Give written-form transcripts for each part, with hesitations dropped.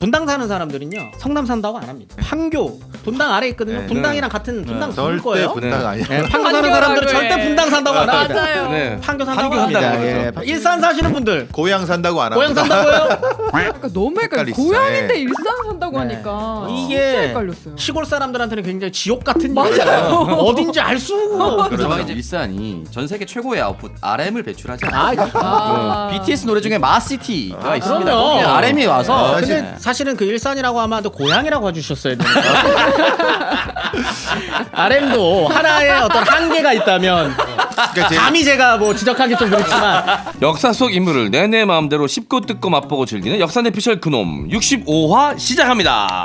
분당 사는 사람들은요 성남 산다고 안 합니다. 판교 분당 아래 있거든요. 네. 분당이랑 같은 분당 부를 절대 거예요. 분당 아니야. 네, 판교 사는 사람들은 절대 분당 산다고 안 합니다. 맞아요. 네. 판교 산다고 판교 합니다. 산다고 예. 그러죠. 일산 사시는 분들 고향 산다고 안 고향 합니다. 산다고요? 그러니까 너무 헷갈려. 헷갈리시죠? 고향인데 네. 일산 산다고 네. 하니까 이게 진짜 헷갈렸어요. 시골 사람들한테는 굉장히 지옥 같은 맞아요. 일이잖아요. 어딘지 알 수. 그렇죠. 이제 일산이 전 세계 최고의 아웃풋 RM을 배출하지 아, 아. BTS 노래 중에 마시티가 있습니다. 그럼요. 거기에 RM이 와서 근데 사실은 그 일산이라고 하면 또 고향이라고 해주셨어야 됩니다. RM도 하나의 어떤 한계가 있다면 감히 제가 뭐 지적하기 좀 그렇지만 역사 속 인물을 내내 마음대로 씹고 뜯고 맛보고 즐기는 역사 내피셜 그놈 65화 시작합니다.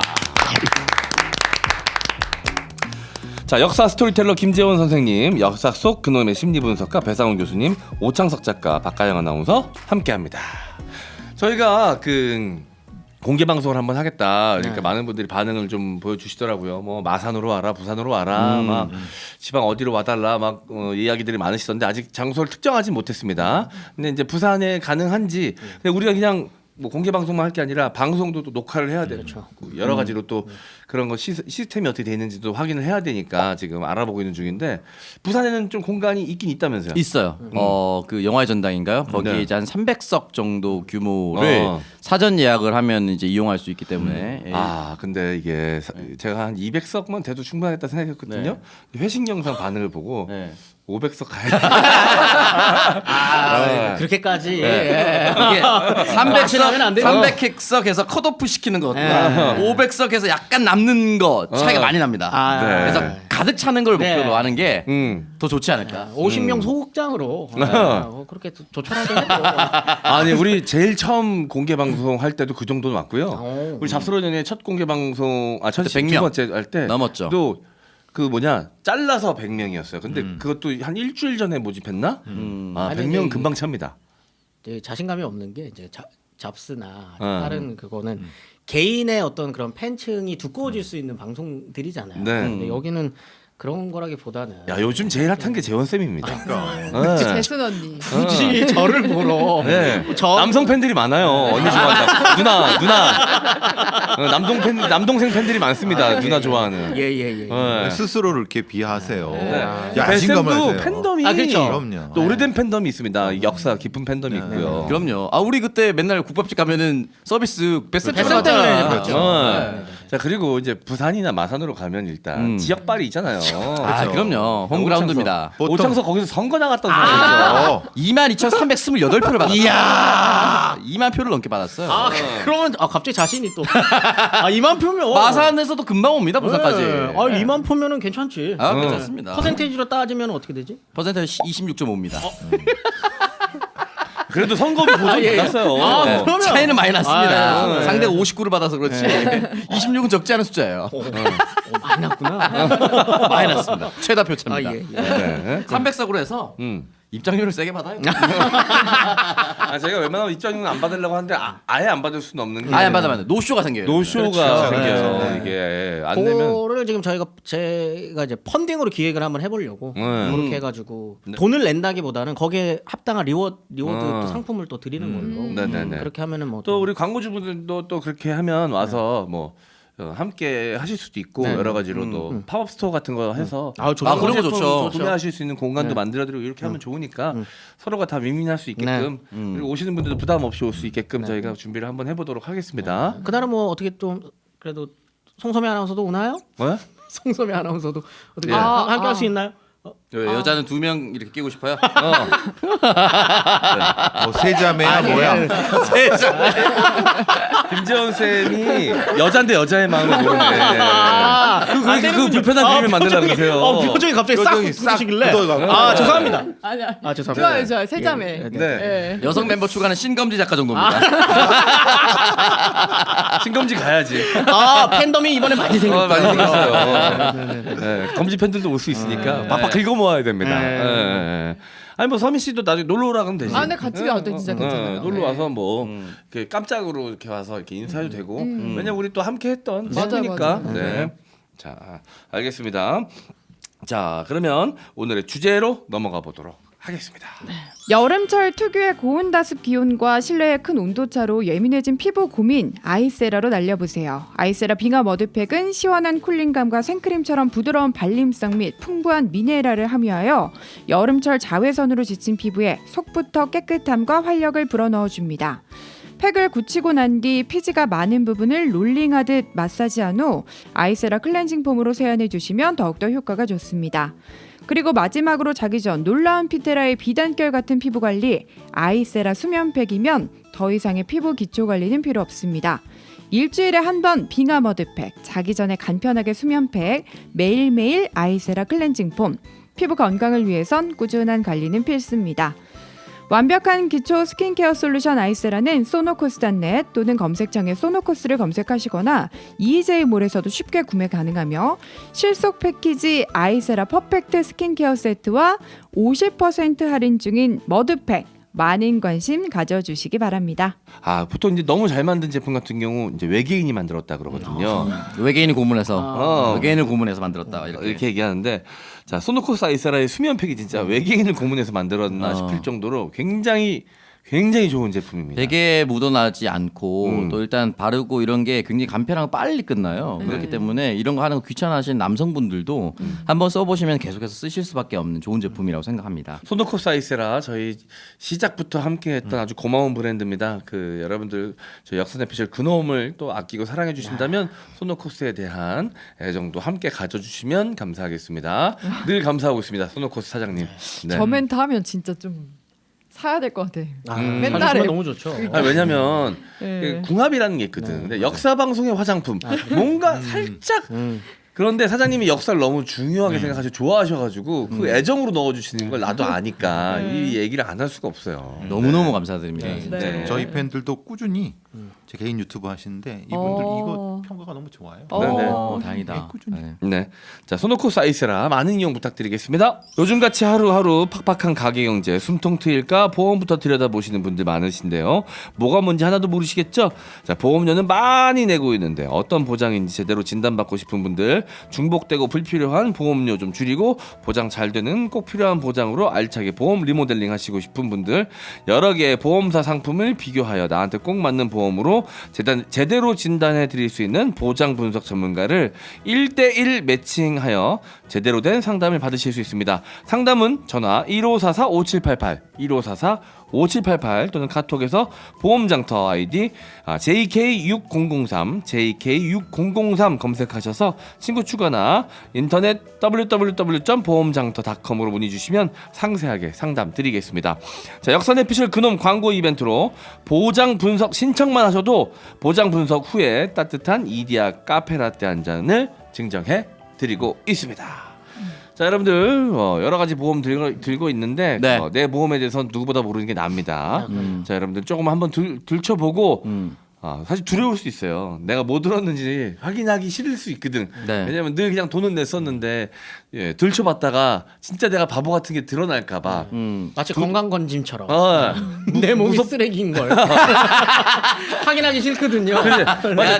자, 역사 스토리텔러 김재원 선생님, 역사 속 그놈의 심리 분석가 배상훈 교수님, 오창석 작가, 박가영 아나운서 함께합니다. 저희가 그 공개 방송을 한번 하겠다. 그러니까 많은 분들이 반응을 좀 보여주시더라고요. 뭐 마산으로 와라, 부산으로 와라, 막 지방 어디로 와달라, 막 이야기들이 많으시던데 아직 장소를 특정하지 못했습니다. 근데 이제 부산에 가능한지 근데 우리가 그냥 뭐 공개 방송만 할 게 아니라 방송도 또 녹화를 해야 되는 여러 가지로 또 그런 거 시스템이 어떻게 돼 있는지도 확인을 해야 되니까 지금 알아보고 있는 중인데 부산에는 좀 공간이 있긴 있다면서요? 있어요. 그 영화의 전당인가요? 거기에 네. 이제 한 300석 정도 규모를 사전 예약을 하면 이제 이용할 수 있기 때문에 예. 아 근데 이게 제가 한 200석만 돼도 충분하겠다 생각했거든요. 회식 영상 반응을 보고 네. 500석 가야 돼. 그렇게까지 이게 확실하면 안 돼요. 300석에서 컷오프 시키는 것, 500석에서 약간 남는 거 차이가 많이 납니다. 아, 네. 그래서 가득 차는 걸 네. 목표로 하는 게 더 음. 좋지 않을까. 50명 소극장으로 그렇게 조촐하게 해도 아니 우리 제일 처음 공개 방송 할 때도 그 정도는 왔고요. 오. 우리 잡스러년의 첫 공개 방송 첫 100명. 두 번째 할 때 넘었죠. 또 그 뭐냐 잘라서 100명이었어요. 근데 그것도 한 일주일 전에 모집했나? 아 아니, 100명 근데 금방 찹니다. 이제 자신감이 없는 게 이제 잡스나 어. 다른 그거는 개인의 어떤 그런 팬층이 두꺼워질 수 있는 방송들이잖아요. 네. 근데 여기는 그런 거라기보다는 야 요즘 제일 핫한 게 재원 쌤입니다. 아, 재순 언니. 굳이 저를 보러 네. 저 남성 팬들이 많아요. 언니 좋아한다. 누나. 남동생 팬들이 많습니다. 누나 좋아하는. 예예예. 네. 스스로를 이렇게 비하하세요. 네. 야심감을 팬도 하세요. 팬덤이 아, 그렇죠. 그럼요. 또 오래된 팬덤이 있습니다. 역사 깊은 팬덤이 있고요. 그럼요. 아 우리 그때 맨날 국밥집 가면은 서비스 뱃살 뱃살 때문에 하잖아. 그렇죠. 자 그리고 이제 부산이나 마산으로 가면 일단 지역발이 있잖아요. 아 그럼요. 홈그라운드입니다. 보통- 오창석 거기서 선거 나갔던 사람이죠. 22,328표를 받았어요. 이야. 2만 표를 넘게 받았어요. 아 그러면 갑자기 자신이 또 2만 표면 마산에서도 금방 옵니다 부산까지. 네. 2만 표면은 괜찮지. 아 괜찮습니다. 퍼센테이지로 따지면 어떻게 되지? 퍼센테이지 26.5입니다. 그래도 선거비 보전 예. 받았어요. 아, 네. 그러면- 차이는 많이 났습니다. 아, 네. 상대가 59를 받아서 그렇지. 26은 적지 않은 숫자예요. 많이 났구나. 많이 났습니다. 최다 표차입니다. 예. 네. 300석으로 해서 입장료를 세게 받아요. 아, 제가 웬만하면 입장료는 안 받으려고 하는데 아예 안 받을 수는 없는 게 아예 안 받으면 안 돼. 노쇼가 생겨요. 노쇼가 그렇죠. 생겨요. 네. 이게 안 되면 그거를 지금 제가 이제 펀딩으로 기획을 한번 해보려고 그렇게 해가지고 네. 돈을 낸다기보다는 거기에 합당한 리워드 또 상품을 또 드리는 걸로 네네네. 그렇게 하면은 뭐 또 우리 광고주분들도 또 그렇게 하면 와서 뭐 함께 하실 수도 있고 여러 가지로 또 팝업 스토어 같은 거 해서 좋죠. 아, 그런 거 제품 좋죠. 구매하실 수 있는 공간도 만들어드리고 이렇게 하면 좋으니까 서로가 다 윈윈할 수 있게끔 그리고 오시는 분들도 부담 없이 올 수 있게끔 저희가 준비를 한번 해보도록 하겠습니다. 그날은 뭐 어떻게 좀 그래도 송소미 아나운서도 오나요? 뭐? 송소미 아나운서도 어떻게 예. 함께 할 수 있나요? 여자는 2명 이렇게 끼고 싶어요? 뭐 세자매야 뭐야? 김재원 쌤이 여잔데 여자의 마음을 모르네. 안 되는군요. 그 불편한 그림을 만들려고 그러세요. 표정이 갑자기 싹 표정이 싹 굳으시길래 굳어가고. 죄송합니다. 아니야. 죄송합니다. 좋아요, 좋아요. 세자매. 네. 예. 여성 멤버 추가는 신검지 작가 정도입니다. 신검지 가야지. 팬덤이 이번에 많이 생겼어요. 많이 생겼어요. 네, 검지 팬들도 올 수 있으니까 박박 긁어 모아야 됩니다. 네. 네. 아니 뭐 서민 씨도 나중에 놀러 오라 그러면 되지. 아, 근데 같이 가도 진짜 괜찮아요. 놀러 네. 와서 뭐 이렇게 깜짝으로 이렇게 와서 이렇게 인사해도 되고. 왜냐면 우리 또 함께 했던 맞아요, 친구니까. 맞아요. 네. 자, 알겠습니다. 자, 그러면 오늘의 주제로 넘어가 보도록 하겠습니다. 여름철 특유의 고온다습 기온과 실내의 큰 온도차로 예민해진 피부 고민 아이세라로 날려보세요. 아이세라 빙하 머드팩은 시원한 쿨링감과 생크림처럼 부드러운 발림성 및 풍부한 미네랄을 함유하여 여름철 자외선으로 지친 피부에 속부터 깨끗함과 활력을 불어넣어줍니다. 팩을 굳히고 난 뒤 피지가 많은 부분을 롤링하듯 마사지한 후 아이세라 클렌징 폼으로 세안해 주시면 더욱더 효과가 좋습니다. 그리고 마지막으로 자기 전 놀라운 피테라의 비단결 같은 피부 관리 아이세라 수면팩이면 더 이상의 피부 기초 관리는 필요 없습니다. 일주일에 한 번 빙하 머드팩, 자기 전에 간편하게 수면팩, 매일매일 아이세라 클렌징 폼. 피부 건강을 위해선 꾸준한 관리는 필수입니다. 완벽한 기초 스킨케어 솔루션 아이세라는 소노코스.net 또는 검색창에 소노코스를 검색하시거나 EJ몰에서도 쉽게 구매 가능하며 실속 패키지 아이세라 퍼펙트 스킨케어 세트와 50% 할인 중인 머드팩 많은 관심 가져주시기 바랍니다. 보통 이제 너무 잘 만든 제품 같은 경우 이제 외계인이 만들었다 그러거든요. 외계인이 고문해서 외계인을 고문해서 만들었다 이렇게 얘기하는데 자 소노코스 아이세라의 수면팩이 진짜 외계인을 고문해서 만들었나 싶을 정도로 굉장히 좋은 제품입니다. 베개에 묻어나지 않고 또 일단 바르고 이런 게 굉장히 간편하고 빨리 끝나요. 그렇기 때문에 이런 거 하는 거 귀찮아하시는 남성분들도 한번 써보시면 계속해서 쓰실 수밖에 없는 좋은 제품이라고 생각합니다. 소노코스 아이세라 저희 시작부터 함께했던 아주 고마운 브랜드입니다. 그 여러분들 저희 역사의 피셜 그놈을 또 아끼고 사랑해 주신다면 소노코스에 대한 애정도 함께 가져주시면 감사하겠습니다. 늘 감사하고 있습니다, 소노코스 사장님. 네. 저 멘트 하면 진짜 좀 사야 될 것 같아. 맨날에 너무 좋죠. 왜냐면 네. 그 궁합이라는 게 있거든. 근데 역사 방송의 화장품 뭔가 살짝 그런데 사장님이 역사를 너무 중요하게 생각하시고 좋아하셔가지고 그 애정으로 넣어주시는 걸 나도 아니까 이 얘기를 안 할 수가 없어요. 너무너무 감사드립니다. 네. 저희 팬들도 꾸준히 제 개인 유튜브 하시는데 이분들 이거 평가가 너무 좋아요. 네네. 다행이다. 네. 네, 자 소노코스 아이세라 많은 이용 부탁드리겠습니다. 요즘같이 하루하루 팍팍한 가계 경제 숨통 트일까 보험부터 들여다보시는 분들 많으신데요. 뭐가 뭔지 하나도 모르시겠죠? 자 보험료는 많이 내고 있는데 어떤 보장인지 제대로 진단받고 싶은 분들 중복되고 불필요한 보험료 좀 줄이고 보장 잘 되는 꼭 필요한 보장으로 알차게 보험 리모델링 하시고 싶은 분들 여러 개의 보험사 상품을 비교하여 나한테 꼭 맞는 보험으로 제대로 진단해 드릴 수 있는 보장 분석 전문가를 1대1 매칭하여 제대로 된 상담을 받으실 수 있습니다. 상담은 전화 1544-5788 1544-5788 또는 카톡에서 보험장터 아이디 JK6003 JK6003 검색하셔서 친구 추가나 인터넷 www.보험장터.com으로 문의 주시면 상세하게 상담 드리겠습니다. 자, 역사의 피셜 그놈 광고 이벤트로 보장 분석 신청만 하셔도 보장 분석 후에 따뜻한 이디야 카페라떼 한 잔을 증정해 드리고 있습니다. 자 여러분들 여러 가지 보험 들고 있는데 네. 내 보험에 대해서는 누구보다 모르는 게 납니다. 자 여러분들 조금 한번 들춰보고 사실 두려울 수 있어요. 내가 뭐 들었는지 확인하기 싫을 수 있거든. 네. 왜냐면 늘 그냥 돈은 냈었는데 들춰봤다가 진짜 내가 바보 같은 게 드러날까봐. 마치 건강검진처럼 내 내 몸이 쓰레기인 걸 확인하기 싫거든요.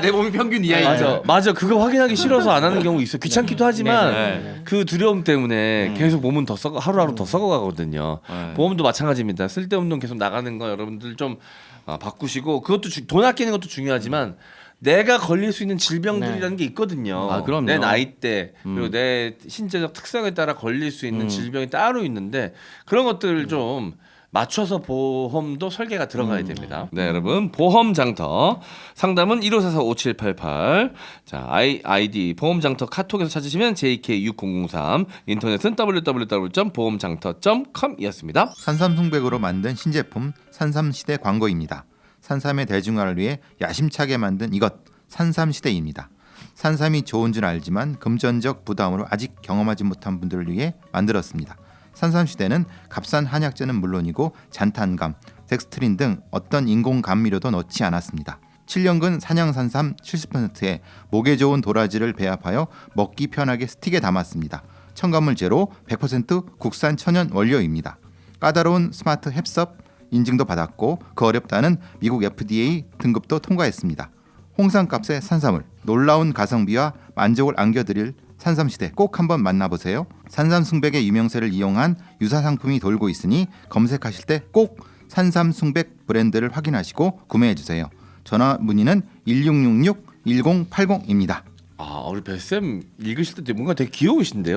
내 몸이 평균 이하이죠. 맞아. 그거 확인하기 싫어서 안 하는 경우 있어. 귀찮기도 하지만 네. 그 두려움 때문에 계속 몸은 더 썩어 하루하루 더 썩어가거든요. 보험도 마찬가지입니다. 쓸데없는 돈 계속 나가는 거 여러분들 좀 바꾸시고 그것도 돈 아끼는 것도 중요하지만 내가 걸릴 수 있는 질병들이라는 게 있거든요. 그럼요. 내 나이대 그리고 내 신체적 특성에 따라 걸릴 수 있는 질병이 따로 있는데 그런 것들을 좀 맞춰서 보험도 설계가 들어가야 됩니다. 네, 여러분 보험장터 상담은 1544-5788 자 아이디 보험장터 카톡에서 찾으시면 JK6003 인터넷은 www.보험장터.com이었습니다. 산삼숭백으로 만든 신제품 산삼시대 광고입니다. 산삼의 대중화를 위해 야심차게 만든 이것 산삼시대입니다. 산삼이 좋은 줄 알지만 금전적 부담으로 아직 경험하지 못한 분들을 위해 만들었습니다. 산삼시대는 값싼 한약재는 물론이고 잔탄감, 덱스트린 등 어떤 인공 감미료도 넣지 않았습니다. 7년근 산양산삼 70%에 목에 좋은 도라지를 배합하여 먹기 편하게 스틱에 담았습니다. 첨가물 제로 100% 국산 천연 원료입니다. 까다로운 스마트 햅섭 인증도 받았고 그 어렵다는 미국 FDA 등급도 통과했습니다. 홍삼값의 산삼을 놀라운 가성비와 만족을 안겨드릴 산삼시대 꼭 한번 만나보세요. 산삼숭백의 유명세를 이용한 유사 상품이 돌고 있으니 검색하실 때 꼭 산삼숭백 브랜드를 확인하시고 구매해주세요. 전화 문의는 1666-1080입니다. 아 우리 뱃쌤 읽으실 때 뭔가 되게 귀여우신데요?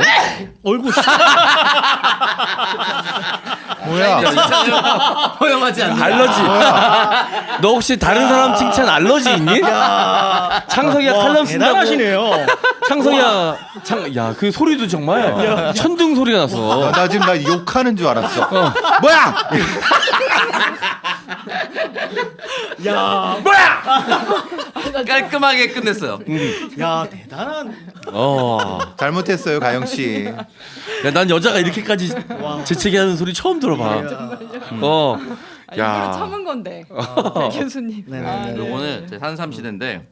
얼굴 뭐야? 허용하지 않는 알러지. 너 혹시 다른 사람 칭찬 알러지 있니? 창석이가 칼럼 쓴다고. 대단하시네요. 창석이야, 야그 소리도 정말 천둥 소리가 났어. 나 지금 나 욕하는 줄 알았어. 뭐야? 야, 깔끔하게 끝냈어요. 야 대단한. 잘못했어요, 가영 씨. 야, 난 여자가 이렇게까지 재채기하는 소리 처음 들어봐. 일부러 참은 건데 교수님. 요거는 제 산삼 시대인데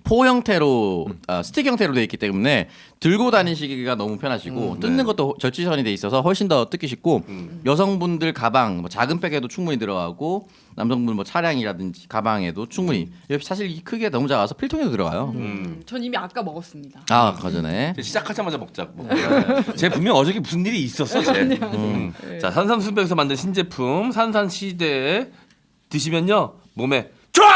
포 형태로 스틱 형태로 돼 있기 때문에 들고 다니시기가 너무 편하시고 뜯는 것도 절취선이 돼 있어서 훨씬 더 뜯기 쉽고 여성분들 가방 뭐 작은 백에도 충분히 들어가고 남성분 뭐 차량이라든지 가방에도 충분히 사실 이 크기가 너무 작아서 필통에도 들어가요. 전 이미 아까 먹었습니다. 아 거전에 시작하자마자 먹자. 쟤 분명 어저께 무슨 일이 있었어. 쟤. 자 산삼순백에서 만든 신제품 산산시대 드시면요 몸에 좋아.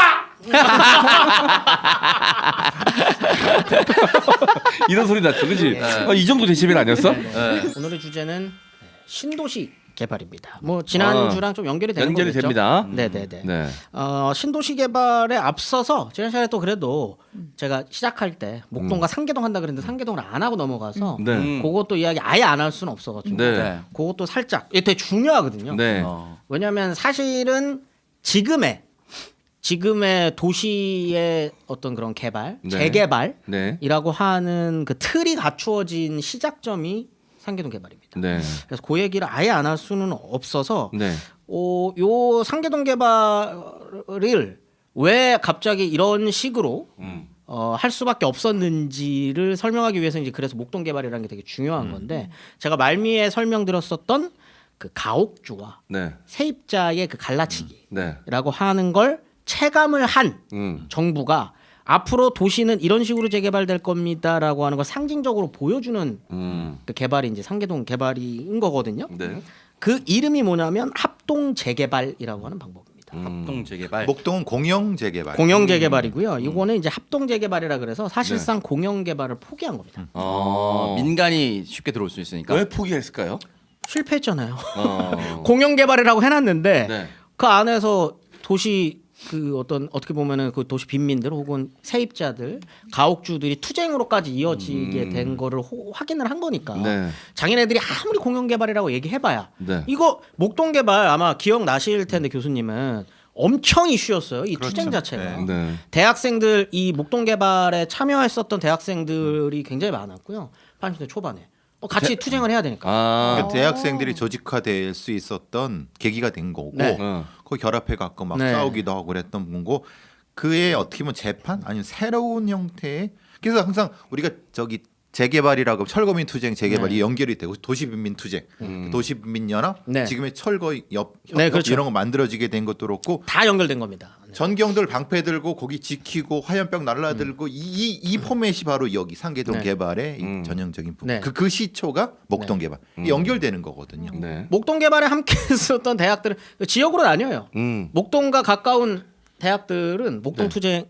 이런 소리 났죠, 그지? 이 정도 데시벨 아니었어? 오늘의 주제는 신도시 개발입니다. 뭐 지난주랑 좀 연결이 되는 연결이 거겠죠? 됩니다. 네네네. 네. 신도시 개발에 앞서서 지난 시간에 또 그래도 제가 시작할 때 목동과 상계동 한다 그랬는데 상계동을 안 하고 넘어가서 네. 그것도 이야기 아예 안 할 수는 없어가지고 네. 그것도 살짝 이게 되게 중요하거든요. 네. 왜냐하면 사실은 지금의 도시의 어떤 그런 개발, 네. 재개발이라고 네. 하는 그 틀이 갖추어진 시작점이 상계동 개발입니다. 네. 그래서 그 얘기를 아예 안 할 수는 없어서 네. 요 상계동 개발을 왜 갑자기 이런 식으로 할 수밖에 없었는지를 설명하기 위해서 이제 그래서 목동 개발이라는 게 되게 중요한 건데 제가 말미에 설명드렸었던 그 가옥주와 네. 세입자의 그 갈라치기라고 네. 하는 걸 체감을 한 정부가 앞으로 도시는 이런 식으로 재개발될 겁니다라고 하는 걸 상징적으로 보여주는 그 개발이 이제 상계동 개발인 거거든요. 네. 그 이름이 뭐냐면 합동 재개발이라고 하는 방법입니다. 합동 재개발. 목동은 공영 재개발. 공영 재개발이고요. 이거는 이제 합동 재개발이라 그래서 사실상 공영 개발을 포기한 겁니다. 민간이 쉽게 들어올 수 있으니까. 왜 포기했을까요? 실패했잖아요. 공영 개발이라고 해놨는데 네. 그 안에서 도시 그 어떻게 보면은 그 도시 빈민들 혹은 세입자들 가옥주들이 투쟁으로까지 이어지게 된 거를 확인을 한 거니까 네. 자기네들이 아무리 공영 개발이라고 얘기해봐야 네. 이거 목동 개발 아마 기억 나실 텐데 교수님은 엄청 이슈였어요. 이 투쟁 자체가. 네. 대학생들 이 목동 개발에 참여했었던 대학생들이 굉장히 많았고요. 80대 초반에 같이 투쟁을 해야 되니까. 그러니까 대학생들이 조직화될 수 있었던 계기가 된 거고 네. 거기 결합해 갖고 막 네. 싸우기도 하고 그랬던 거고 그의 어떻게 보면 재판 아니면 새로운 형태의 그래서 항상 우리가 저기 재개발이라고 철거민 투쟁 재개발이 연결이 되고 도시빈민 투쟁 도시빈민 연합 네. 지금의 철거 협 네, 그렇죠. 이런 거 만들어지게 된 것도 그렇고 다 연결된 겁니다. 네. 전경들 방패 들고 거기 지키고 화염병 날라들고 이 포맷이 바로 여기 상계동 네. 개발의 이 전형적인 부분. 네. 그 시초가 목동 개발. 연결되는 거거든요. 네. 목동 개발에 함께 했었던 대학들은 지역으로 나뉘어요. 목동과 가까운 대학들은 목동 투쟁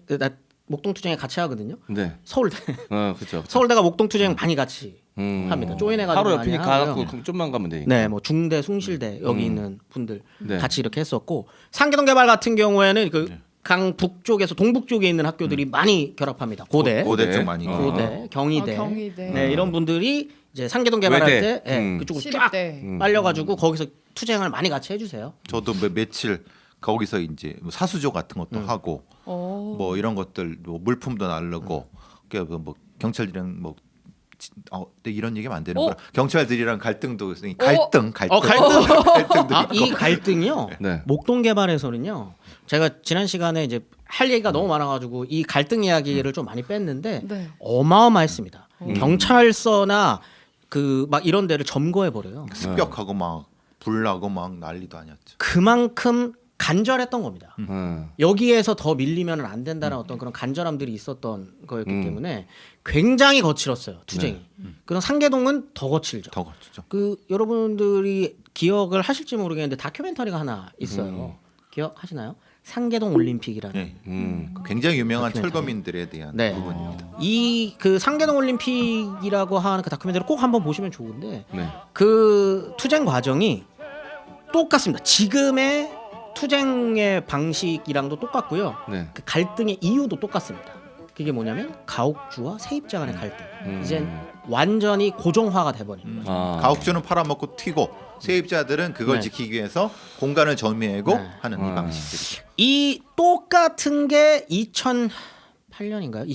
목동 투쟁에 같이 하거든요. 네. 서울대 그렇죠. 서울대가 목동 투쟁 많이 같이 합니다. 조인해가지고 하루 많이 옆이니까 하고요. 가갖고 좀만 가면 되니까. 네, 뭐 중대, 숭실대 여기 있는 분들 네. 같이 이렇게 했었고 상계동 개발 같은 경우에는 그 강북 쪽에서 동북 쪽에 있는 학교들이 많이 결합합니다. 고대, 고대 쪽 많이. 고대, 경희대, 경희대. 네, 이런 분들이 이제 상계동 개발할 외대. 때 그쪽으로 쫙 시립대. 빨려가지고 거기서 투쟁을 많이 같이 해주세요. 저도 며칠 거기서 이제 뭐 사수조 같은 것도 하고 뭐 이런 것들 뭐 물품도 나르고 뭐 경찰이랑 뭐 이런 얘기하면 안 되는 거야. 경찰들이랑 갈등도 있으니까 갈등. 이 갈등이요. 네. 목동 개발에서는요. 제가 지난 시간에 이제 할 얘기가 너무 많아가지고 이 갈등 이야기를 좀 많이 뺐는데 네. 어마어마했습니다. 경찰서나 그 막 이런 데를 점거해 버려요. 습격하고 막 불나고 막 난리도 아니었죠. 그만큼 간절했던 겁니다. 여기에서 더 밀리면 안 된다는 어떤 그런 간절함들이 있었던 거였기 때문에 굉장히 거칠었어요. 투쟁이. 그런 상계동은 더 거칠죠. 더 거치죠. 그 여러분들이 기억을 하실지 모르겠는데 다큐멘터리가 하나 있어요. 기억하시나요? 상계동 올림픽이라는. 네. 굉장히 유명한 다큐멘터리. 철거민들에 대한 네. 부분입니다. 이 그 상계동 올림픽이라고 하는 그 다큐멘터리 꼭 한번 보시면 좋은데 네. 그 투쟁 과정이 똑같습니다. 지금의 투쟁의 방식이랑도 똑같고요. 네. 그 갈등의 이유도 똑같습니다. 그게 뭐냐면 가옥주와 세입자 간의 갈등. 이제 완전히 고정화가 돼버립니다. 가옥주는 팔아먹고 튀고 세입자들은 그걸 네. 지키기 위해서 공간을 점유하고 네. 하는 이 방식들이. 이 똑같은 게 2008년인가요?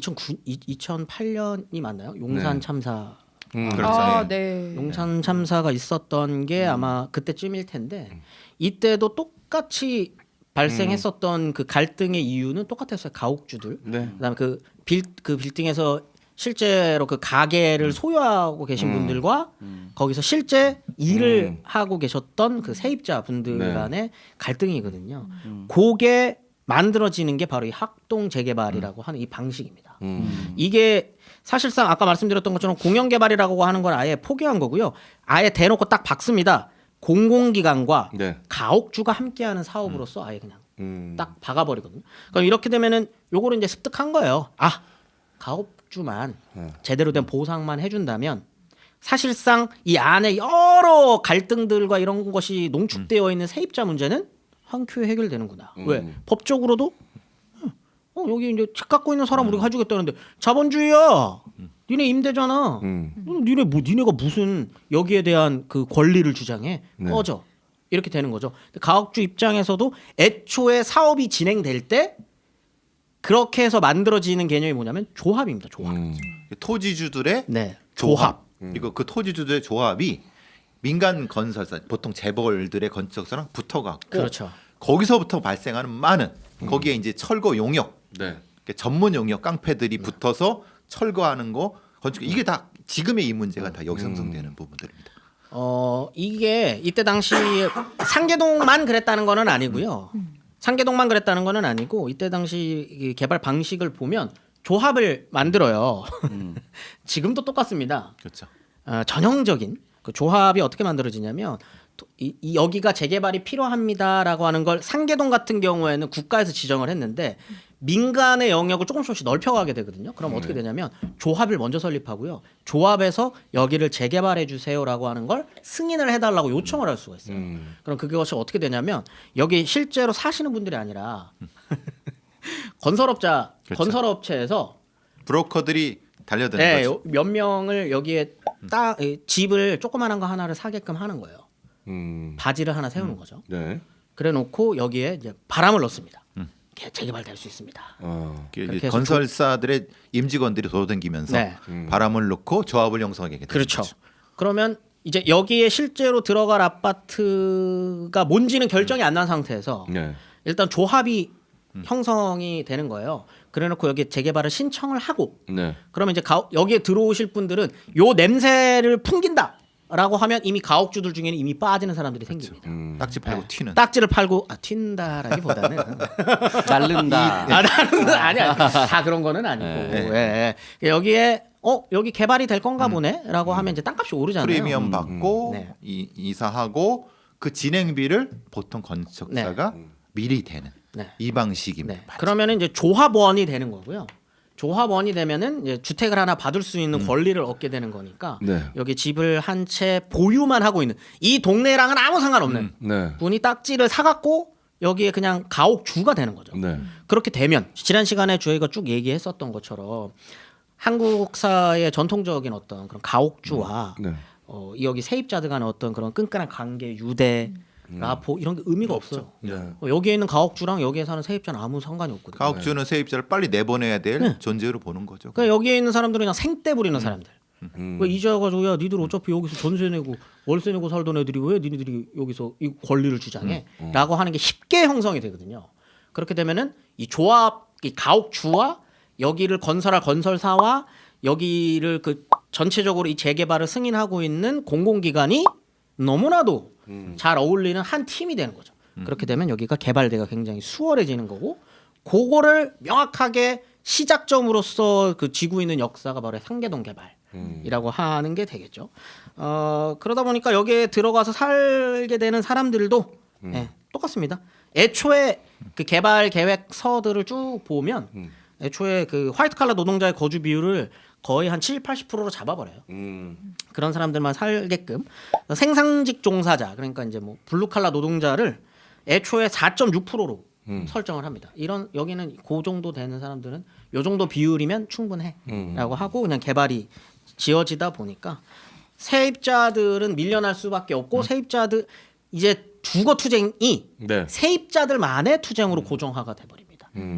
2008년이 맞나요? 용산 네. 참사. 그렇죠. 아, 네. 네. 용산 참사가 있었던 게 아마 그때쯤일 텐데 이때도 똑같이 발생했었던 그 갈등의 이유는 똑같았어요. 가옥주들. 네. 그다음에 그 빌딩에서 실제로 그 가게를 소유하고 계신 분들과 거기서 실제 일을 하고 계셨던 그 세입자 분들 네. 간의 갈등이거든요. 그게 만들어지는 게 바로 이 학동 재개발이라고 하는 이 방식입니다. 이게 사실상 아까 말씀드렸던 것처럼 공영 개발이라고 하는 건 아예 포기한 거고요. 아예 대놓고 딱 박습니다. 공공기관과 네. 가옥주가 함께하는 사업으로서 아예 그냥 딱 박아버리거든요. 그럼 이렇게 되면은 요거를 이제 습득한 거예요. 아, 가옥주만 제대로 된 보상만 해준다면 사실상 이 안에 여러 갈등들과 이런 것이 농축되어 있는 세입자 문제는 한 큐에 해결되는구나. 왜? 법적으로도 여기 이제 집 갖고 있는 사람 우리가 해주겠다는데 자본주의야. 니네 임대잖아. 니네가 무슨 여기에 대한 그 권리를 주장해? 네. 꺼져. 이렇게 되는 거죠. 가옥주 입장에서도 애초에 사업이 진행될 때 그렇게 해서 만들어지는 개념이 뭐냐면 조합입니다. 조합. 토지주들의 네. 조합. 그리고 그 토지주들의 조합이 민간 건설사, 보통 재벌들의 건축사랑 붙어갖고 그렇죠. 거기서부터 발생하는 많은 거기에 이제 철거 용역, 네. 전문 용역 깡패들이 붙어서 철거하는 거 건축 이게 다 지금의 이 문제가 다 여기 형성되는 부분들입니다. 이게 이때 당시 상계동만 그랬다는 거는 아니고요. 상계동만 그랬다는 거는 아니고 이때 당시 이 개발 방식을 보면 조합을 만들어요. 지금도 똑같습니다. 그렇죠. 전형적인 그 조합이 어떻게 만들어지냐면 이 여기가 재개발이 필요합니다라고 하는 걸 상계동 같은 경우에는 국가에서 지정을 했는데 민간의 영역을 조금씩 넓혀가게 되거든요. 그럼 어떻게 되냐면 조합을 먼저 설립하고요. 조합에서 여기를 재개발해 주세요라고 하는 걸 승인을 해달라고 요청을 할 수가 있어요. 그럼 그것이 어떻게 되냐면 여기 실제로 사시는 분들이 아니라 그렇죠. 건설업체에서 브로커들이 달려드는 네, 거죠. 몇 명을 여기에 딱 집을 조그만한 거 하나를 사게끔 하는 거예요. 바지를 하나 세우는 거죠. 네. 그래놓고 여기에 이제 바람을 넣습니다. 재개발될 수 있습니다. 이게 그렇게 해서 건설사들의 임직원들이 돌아다니면서 네. 바람을 넣고 조합을 형성하게 되는 그렇죠. 거죠. 그러면 이제 여기에 실제로 들어갈 아파트가 뭔지는 결정이 안 난 상태에서 네. 일단 조합이 형성이 되는 거예요. 그래놓고 여기 재개발을 신청을 하고 네. 그러면 이제 여기에 들어오실 분들은 요 냄새를 풍긴다라고 하면 이미 가옥주들 중에는 이미 빠지는 사람들이 생깁니다. 딱지 팔고 튀는. 딱지를 팔고 튄다라기보다는 자른다. 나는 아니야 다 그런 거는 아니고 네. 예. 여기에 여기 개발이 될 건가 보네라고 하면 이제 땅값이 오르잖아요. 프리미엄 받고 네. 이사하고 그 진행비를 보통 건축사가 미리 대는 네. 이 방식입니다. 네. 그러면은 이제 조합원이 되는 거고요. 조합원이 되면은 이제 주택을 하나 받을 수 있는 권리를 얻게 되는 거니까 네. 여기 집을 한 채 보유만 하고 있는 이 동네랑은 아무 상관없는 네. 분이 딱지를 사갖고 여기에 그냥 가옥주가 되는 거죠. 네. 그렇게 되면 지난 시간에 저희가 쭉 얘기했었던 것처럼 한국사의 전통적인 어떤 그런 가옥주와 네. 여기 세입자들 간의 어떤 그런 끈끈한 관계, 유대, 라포 이런 게 의미가 없어요. 네. 여기에 있는 가옥주랑 여기에 사는 세입자는 아무 상관이 없거든요. 가옥주는 세입자를 빨리 내보내야 될 존재로 보는 거죠. 그러니까 여기에 있는 사람들은 그냥 생떼 부리는 사람들. 왜 이제 와가지고 야 니들 어차피 여기서 전세 내고 월세 내고 살던 애들이 왜 니네들이 여기서 이 권리를 주장해? 라고 하는 게 쉽게 형성이 되거든요. 그렇게 되면은 이 조합, 이 가옥주와 여기를 건설할 건설사와 여기를 그 전체적으로 이 재개발을 승인하고 있는 공공기관이 너무나도 잘 어울리는 한 팀이 되는 거죠. 그렇게 되면 여기가 개발대가 굉장히 수월해지는 거고 그거를 명확하게 시작점으로서 그 쥐고 있는 역사가 바로 상계동 개발이라고 하는 게 되겠죠. 그러다 보니까 여기에 들어가서 살게 되는 사람들도 예, 똑같습니다. 애초에 그 개발 계획서들을 쭉 보면 애초에 그 화이트 칼라 노동자의 거주 비율을 거의 한 70-80%로 잡아버려요. 그런 사람들만 살게끔 생산직 종사자 그러니까 이제 뭐 블루 칼라 노동자를 애초에 4.6%로 설정을 합니다. 이런 여기는 그 정도 되는 사람들은 요 정도 비율이면 충분해라고 하고 그냥 개발이 지어지다 보니까 세입자들은 밀려날 수밖에 없고 세입자들 이제 주거 투쟁이 네. 세입자들만의 투쟁으로 고정화가 돼버립니다.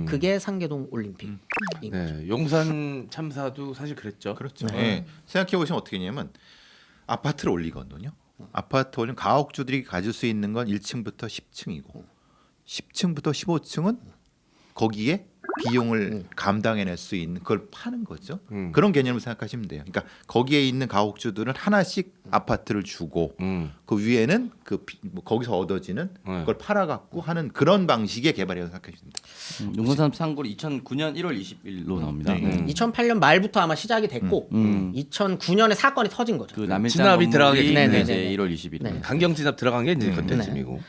그게 상계동 올림픽인 거죠. 네. 용산 참사도 사실 그랬죠. 그렇죠. 예. 생각해 보시면 어떻게 되냐면 아파트를 올리거든요. 아파트 올리면 가옥주들이 가질 수 있는 건 1층부터 10층이고 10층부터 15층은 거기에 비용을 감당해낼 수 있는 그걸 파는 거죠. 그런 개념을 생각하시면 돼요. 그러니까 거기에 있는 가옥주들은 하나씩 아파트를 주고 그 위에는 뭐 거기서 얻어지는 그걸 팔아갖고 하는 그런 방식의 개발이라고 생각하시면 됩니다. 용산 상골이 2009년 1월 20일로 나옵니다. 네. 2008년 말부터 아마 시작이 됐고 2009년에 사건이 터진 거죠. 그 남일장 진압이 들어가게 건물이 네네네. 이제 1월 20일. 네. 강경 진압 들어간 게 이제 그때쯤이고.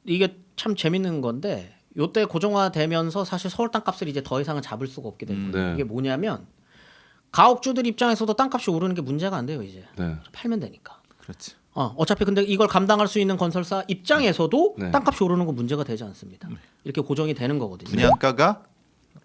이게 참 재밌는 건데 요때 고정화되면서 사실 서울 땅값을 이제 더 이상은 잡을 수가 없게 된 거예요. 네. 이게 뭐냐면 가옥주들 입장에서도 땅값이 오르는 게 문제가 안 돼요 이제. 네. 팔면 되니까. 그렇지. 어차피 근데 이걸 감당할 수 있는 건설사 입장에서도 네. 땅값이 오르는 건 문제가 되지 않습니다. 이렇게 고정이 되는 거거든요. 분양가가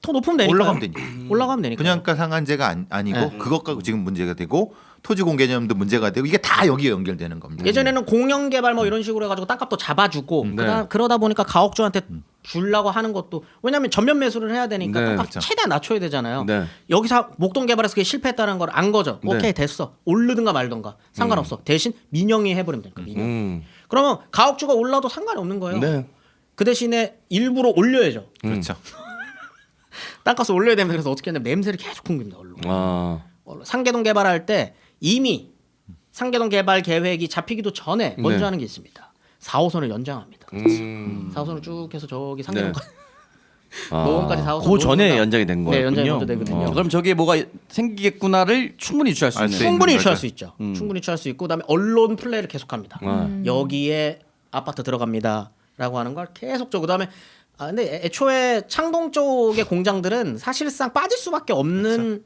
더 높으면 되니까. 올라가면 되니까. 올라가면 되니까. 분양가 상한제가 아니고 네. 그것 갖고 지금 문제가 되고 토지 공개념도 문제가 되고 이게 다 여기에 연결되는 겁니다. 예전에는 공영 개발 뭐 이런 식으로 해가지고 땅값도 잡아주고 그러다 보니까 가옥주한테 주려고 하는 것도 왜냐하면 전면 매수를 해야 되니까 네, 땅값 그렇죠. 최대한 낮춰야 되잖아요. 네. 여기서 목동 개발에서 그게 실패했다는 걸 안 거죠. 네. 오케이 됐어. 오르든가 말든가 상관없어. 대신 민영이 해버리면 되니까 민영. 그러면 가옥주가 올라도 상관이 없는 거예요. 네. 그 대신에 일부러 올려야죠. 그렇죠. 땅값을 올려야 되면서 그래서 어떻게 했냐면 냄새를 계속 풍깁니다. 언론. 아. 상계동 개발할 때 이미 상계동 개발 계획이 잡히기도 전에 먼저 네. 하는 게 있습니다. 4호선을 연장합니다. 4호선을 쭉 해서 저기 상계동까지 노원까지 4호선. 그 전에 연장이 된 거예요. 네, 연장이 먼저 되거든요. 그럼 저기에 뭐가 생기겠구나를 충분히 유추할 수 알 있는. 수 있는 충분히 거죠. 유추할 수 있죠. 충분히 유추할 수 있고 그다음에 언론 플레이를 계속합니다. 여기에 아파트 들어갑니다라고 하는 걸 계속적으로 그다음에 근데 애초에 창동 쪽의 공장들은 사실상 빠질 수밖에 없는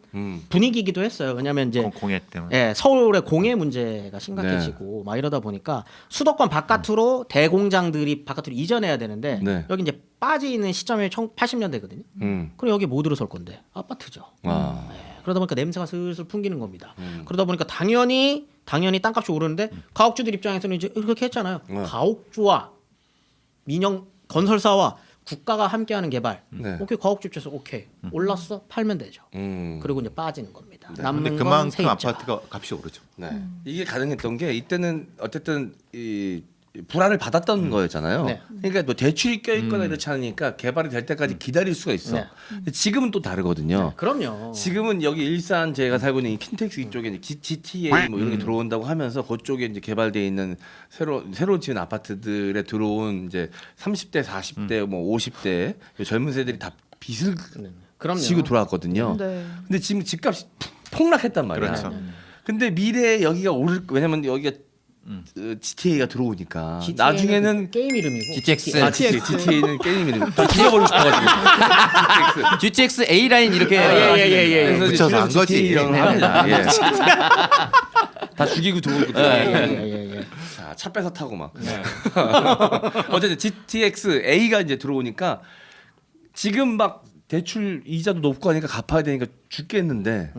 분위기이기도 했어요. 왜냐하면 이제 공해 때문에. 예, 서울의 공해 문제가 심각해지고 막 이러다 보니까 수도권 바깥으로 대공장들이 바깥으로 이전해야 되는데 네. 여기 이제 빠지는 시점이 80년대거든요. 그럼 여기 뭐 들어설 건데 아파트죠. 아. 예, 그러다 보니까 냄새가 슬슬 풍기는 겁니다. 그러다 보니까 당연히 땅값이 오르는데 가옥주들 입장에서는 이제 이렇게 했잖아요. 가옥주와 민영 건설사와 국가가 함께하는 개발. 네. 오케이 가옥주 입장에서 오케이 올랐어 팔면 되죠. 그리고 이제 빠지는 겁니다. 근데 남는 건 그만큼 세입자. 아파트가 값이 오르죠. 네. 이게 가능했던 게 이때는 어쨌든 이 불안을 받았던 거였잖아요. 네. 그러니까 뭐 대출이 껴있거나 이렇지 않으니까 개발이 될 때까지 기다릴 수가 있어. 네. 근데 지금은 또 다르거든요. 그럼요. 지금은 여기 일산 제가 살고 있는 이 킨텍스 이쪽에 이제 GTA 뭐 이런 게 들어온다고 하면서 그쪽에 이제 개발돼 있는 새로 지은 아파트들에 들어온 이제 30대, 40대, 뭐 50대 젊은 세들이 다 빚을 그럼요. 지고 들어왔거든요. 네. 근데 지금 집값이 폭락했단 말이야. 그렇죠. 근데 미래에 여기가 오를 왜냐면 여기가 GTA가 들어오니까 GTA 는 나중에는 게임 이름이고 GTX. GTA는 게임 이름 다 죽여버리고 싶어가지고 GTX A 라인 이렇게 예. 그래서 붙여서 한 거지. GTA라고 합니다. 예. 다 죽이고 들어오고 예. 자, 차 뺏어 타고 막. 어쨌든 GTX A가 이제 들어오니까 지금 막 대출 이자도 높고 하니까 갚아야 되니까 죽겠는데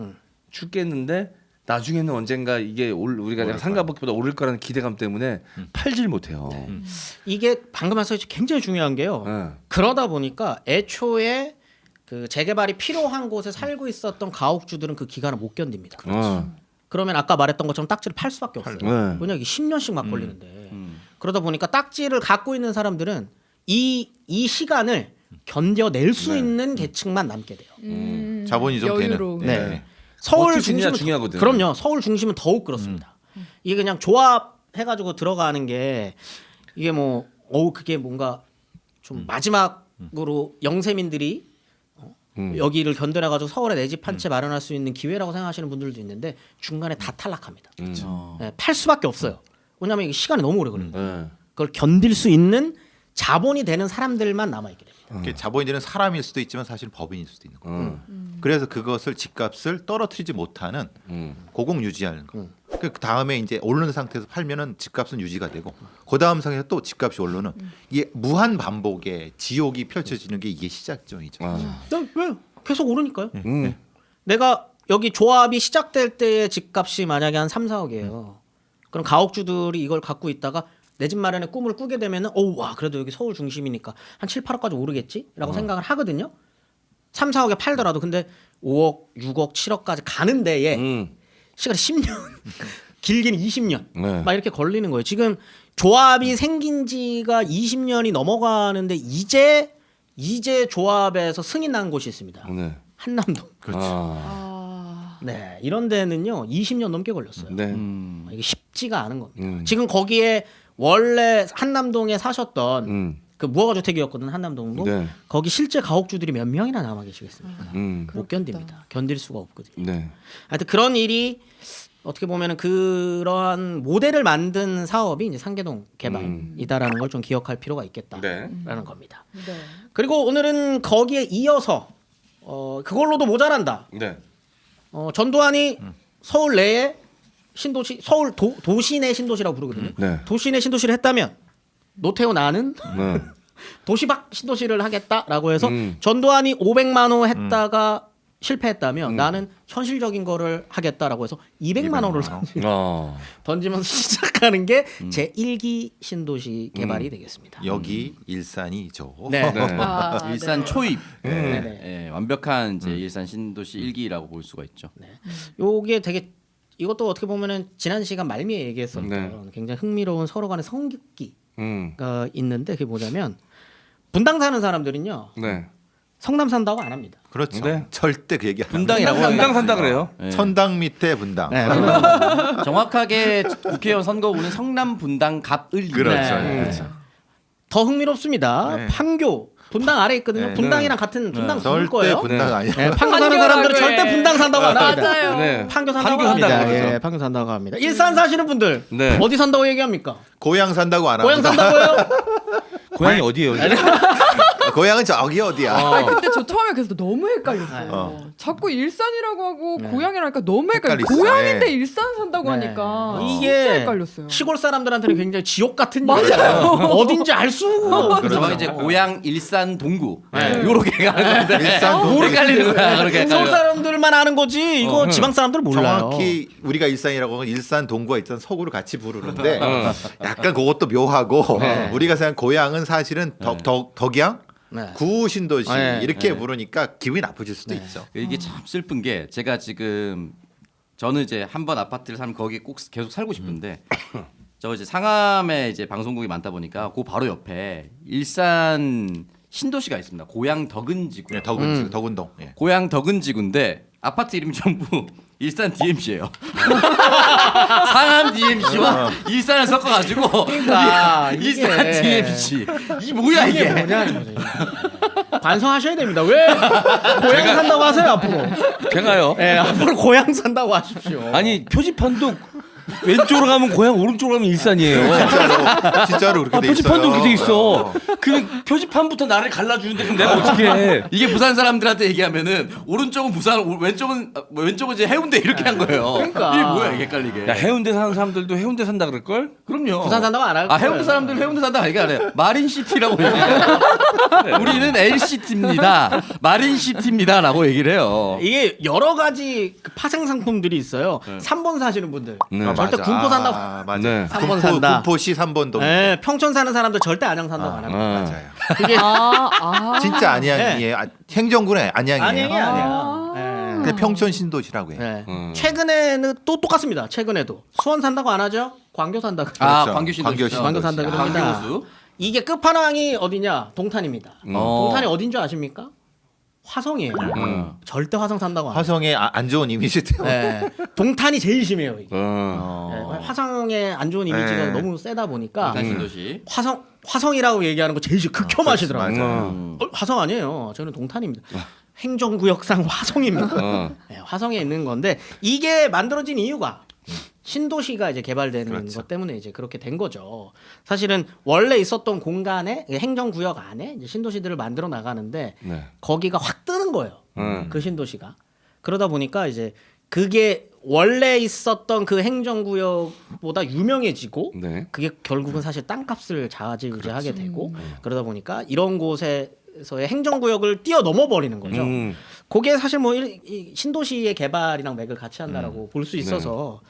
나중에는 언젠가 이게 우리가 상가보다 오를 거라는 기대감 때문에 팔질 못해요. 이게 방금 말씀하신 굉장히 중요한 게요. 네. 그러다 보니까 애초에 그 재개발이 필요한 곳에 살고 있었던 가옥주들은 그 기간을 못 견딥니다. 그러면 아까 말했던 것처럼 딱지를 팔 수밖에 없어요. 네. 왜냐 이게 10년씩 막 걸리는데 그러다 보니까 딱지를 갖고 있는 사람들은 이 시간을 견뎌낼 수 있는 계층만 남게 돼요. 자본이 좀 여유로. 되는. 네. 서울 어떻게 지내냐 중심은 중요하거든요. 그럼요. 서울 중심은 더욱 그렇습니다. 이게 그냥 조합해가지고 들어가는 게 이게 뭐 그게 뭔가 좀 마지막으로 영세민들이 여기를 견뎌내가지고 서울에 내 집 한 채 마련할 수 있는 기회라고 생각하시는 분들도 있는데 중간에 다 탈락합니다. 네, 팔 수밖에 없어요. 왜냐하면 이게 시간이 너무 오래 걸려요. 네. 그걸 견딜 수 있는 자본이 되는 사람들만 남아있게 됩니다. 그게 자본이 되는 사람일 수도 있지만 사실 법인일 수도 있는 거예요. 그래서 그것을 집값을 떨어뜨리지 못하는 고공 유지하는 거. 그 다음에 이제 오르는 상태에서 팔면은 집값은 유지가 되고 그 다음 상태에서 또 집값이 오르는 이게 무한 반복의 지옥이 펼쳐지는 게 이게 시작점이죠. 왜? 계속 오르니까요. 내가 여기 조합이 시작될 때의 집값이 만약에 한 3, 4억이에요. 그럼 가옥주들이 이걸 갖고 있다가 내 집 마련의 꿈을 꾸게 되면은 와 그래도 여기 서울 중심이니까 한 7, 8억까지 오르겠지라고 생각을 하거든요. 3, 4억에 팔더라도 근데 5억, 6억, 7억까지 가는 데에 시간이 10년, 길게는 20년 네. 막 이렇게 걸리는 거예요. 지금 조합이 생긴 지가 20년이 넘어가는데 이제 조합에서 승인 난 곳이 있습니다. 네. 한남동. 네, 이런 데는요 20년 넘게 걸렸어요. 네. 이게 쉽지가 않은 겁니다. 지금 거기에 원래 한남동에 사셨던 그 무허가주택이었거든 한남동도. 네. 거기 실제 가옥주들이 몇 명이나 남아 계시겠습니까? 못 견딥니다. 견딜 수가 없거든요. 네. 하여튼 그런 일이 어떻게 보면은 그러한 모델을 만든 사업이 이제 상계동 개발이다라는 걸 좀 기억할 필요가 있겠다라는 겁니다. 네. 그리고 오늘은 거기에 이어서 그걸로도 모자란다. 네. 전두환이 서울 내에 신도시 서울 도시 내 신도시라고 부르거든요. 네. 도시 내 신도시를 했다면 노태우 나는 네. 도시 밖 신도시를 하겠다라고 해서 전두환이 500만 호 했다가 실패했다면 나는 현실적인 거를 하겠다라고 해서 200만 원을 던지면서 시작하는 게 제 1기 신도시 개발이 되겠습니다. 여기 일산이죠. 네. 일산 초입. 네. 네, 완벽한 이제 일산 신도시 1기라고 볼 수가 있죠. 요게 되게 이것도 어떻게 보면은 지난 시간 말미에 얘기했었던 네. 굉장히 흥미로운 서로 간의 성격기가 음. 있는데 그게 뭐냐면 분당 사는 사람들은요 네. 성남 산다고 안 합니다. 그렇죠. 네. 절대 그 얘기 안 합니다. 분당이라고 분당 산다 그래요? 네. 천당 밑에 분당. 네. 정확하게 국회의원 선거구는 성남 분당 갑을리. 그렇죠. 네. 그렇죠. 더 흥미롭습니다. 네. 판교 분당 아래 있거든요. 네. 분당이랑 같은 분당 줄 절대 거예요. 분당 아니야. 네, 판교 사는 사람들은 절대 분당 산다고 안 합니다. 맞아요. 네. 판교 산다고 판교 합니다. 산다고 예, 그러죠. 판교 산다고 합니다. 일산 사시는 분들 네. 어디 산다고 얘기합니까? 고향 산다고 안 고향 합니다. 산다고요? 고향이 어디예요? 고향은 저기 어디야? 아니 근데 저 처음에 그래서 너무 헷갈렸어요. 자꾸 일산이라고 하고 고향이라 하니까 너무 헷갈려. 헷갈리죠. 고향인데 네. 일산 산다고 네. 하니까 진짜 이게 헷갈렸어요. 시골 사람들한테는 굉장히 지옥 같은 일이에요. 어딘지 알 수가 없거든요. 저가 이제 고향 일산 동구 네. 요렇게 가는 건데 일산 동구. 뭐 헷갈리는 거야 그렇게 서울 헷갈려. 사람들만 아는 거지 이거 지방 사람들 몰라요. 정확히 우리가 일산이라고 하면 일산 동구와 일산 서구를 같이 부르는데 약간 그것도 묘하고 네. 우리가 생각한 고향은 사실은 덕양 네. 구신도시 네. 이렇게 부르니까 기분이 나빠질 수도 있죠. 이게 참 슬픈 게 제가 지금 저는 이제 한 번 아파트를 살면 거기에 꼭 계속 살고 싶은데 저 이제 상암에 이제 방송국이 많다 보니까 그 바로 옆에 일산 신도시가 있습니다. 고향 덕은지구. 네, 덕은동. 예. 고향 덕은지구인데 아파트 이름이 전부 일산 DMC예요. 상암 DMC와 일산을 섞어가지고 그러니까 일산 이게- DMC. 이 뭐야 이게? 뭐냐 이거죠. 반성하셔야 됩니다. 왜 고향 산다고 하세요 앞으로? 제가요. 네, 앞으로 고향 산다고 하십시오. 아니 표지판도 왼쪽으로 가면 고향, 오른쪽으로 가면 일산이에요. 진짜로 그렇게 돼 있어요. 표지판도 그렇게 돼 있어. 그 표지판부터 나를 갈라주는데 그럼 내가 어떻게 해? 이게 부산 사람들한테 얘기하면은 오른쪽은 부산, 왼쪽은 이제 해운대 이렇게 한 거예요. 그러니까. 이게 뭐야 이게 헷갈리게. 야 해운대 사는 사람들도 해운대 산다 그럴 걸? 그럼요. 부산 산다고 안 할 아 거예요. 해운대 사람들 해운대 산다 얘기 안 해요. 마린시티라고 얘기해요. 우리는 LCT입니다. 마린시티입니다라고 얘기를 해요. 이게 여러 가지 그 파생 상품들이 있어요. 3번 사시는 분들 네. 절대 군포 산다고. 맞아. 네. 3번 산다. 군포시 3번동. 네, 평촌 사는 사람들 절대 안양 산다고 안 합니다. 맞아요. 그게 진짜 안양이에요. 행정구는 안양이에요. 안양이 아니야. 네. 근데 평촌 신도시라고 해요. 네. 최근에는 또 똑같습니다. 최근에도 수원 산다고 안 하죠? 광교 산다고. 아 그렇죠. 광교 신도시. 광교 광교 산다 그럽니다. 광교수. 이게 끝판왕이 어디냐? 동탄입니다. 동탄이 어딘 줄 아십니까? 화성이에요. 절대 화성 산다고 안 해요. 화성에 안 좋은 이미지 때문에. 네. 동탄이 제일 심해요. 이게. 어. 네, 화성의 안 좋은 이미지가 네. 너무 세다 보니까 일단 신도시. 화성이라고 얘기하는 거 제일 극혐하시더라고요. 맞아요. 화성 아니에요. 저는 동탄입니다. 행정구역상 화성입니다. 네, 화성에 있는 건데 이게 만들어진 이유가 신도시가 이제 개발되는 그렇죠. 것 때문에 이제 그렇게 된 거죠. 사실은 원래 있었던 공간에 행정구역 안에 이제 신도시들을 만들어 나가는데 네. 거기가 확 뜨는 거예요. 그 신도시가. 그러다 보니까 이제 그게 원래 있었던 그 행정구역보다 유명해지고 네. 그게 결국은 사실 땅값을 좌지우지하게 되고 그러다 보니까 이런 곳에서의 행정구역을 뛰어넘어 버리는 거죠. 그게 사실 뭐 이 신도시의 개발이랑 맥을 같이 한다라고 볼 수 있어서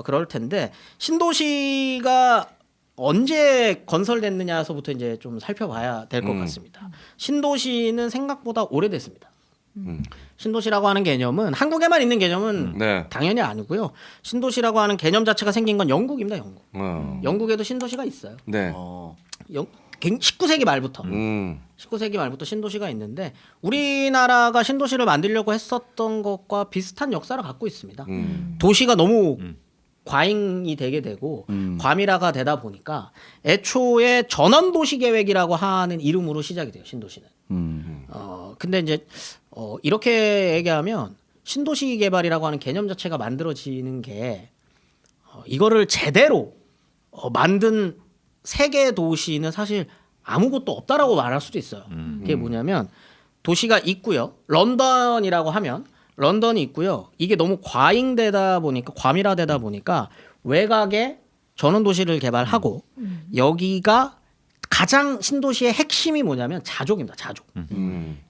그럴 텐데 신도시가 언제 건설됐느냐서부터 이제 좀 살펴봐야 될 것 같습니다. 신도시는 생각보다 오래됐습니다. 신도시라고 하는 개념은 한국에만 있는 개념은 네. 당연히 아니고요. 신도시라고 하는 개념 자체가 생긴 건 영국입니다. 영국. 어. 영국에도 신도시가 있어요. 네. 19세기 말부터 19세기 말부터 신도시가 있는데 우리나라가 신도시를 만들려고 했었던 것과 비슷한 역사를 갖고 있습니다. 도시가 너무 과잉이 되게 되고 과밀화가 되다 보니까 애초에 전원도시 계획이라고 하는 이름으로 시작이 돼요. 신도시는. 근데 이제 이렇게 얘기하면 신도시 개발이라고 하는 개념 자체가 만들어지는 게 이거를 제대로 만든 세계 도시는 사실 아무것도 없다라고 말할 수도 있어요. 그게 뭐냐면 도시가 있고요. 런던이라고 하면 런던이 있고요. 이게 너무 과잉되다 보니까 과밀화되다 보니까 외곽에 전원 도시를 개발하고 여기가 가장 신도시의 핵심이 뭐냐면 자족입니다. 자족.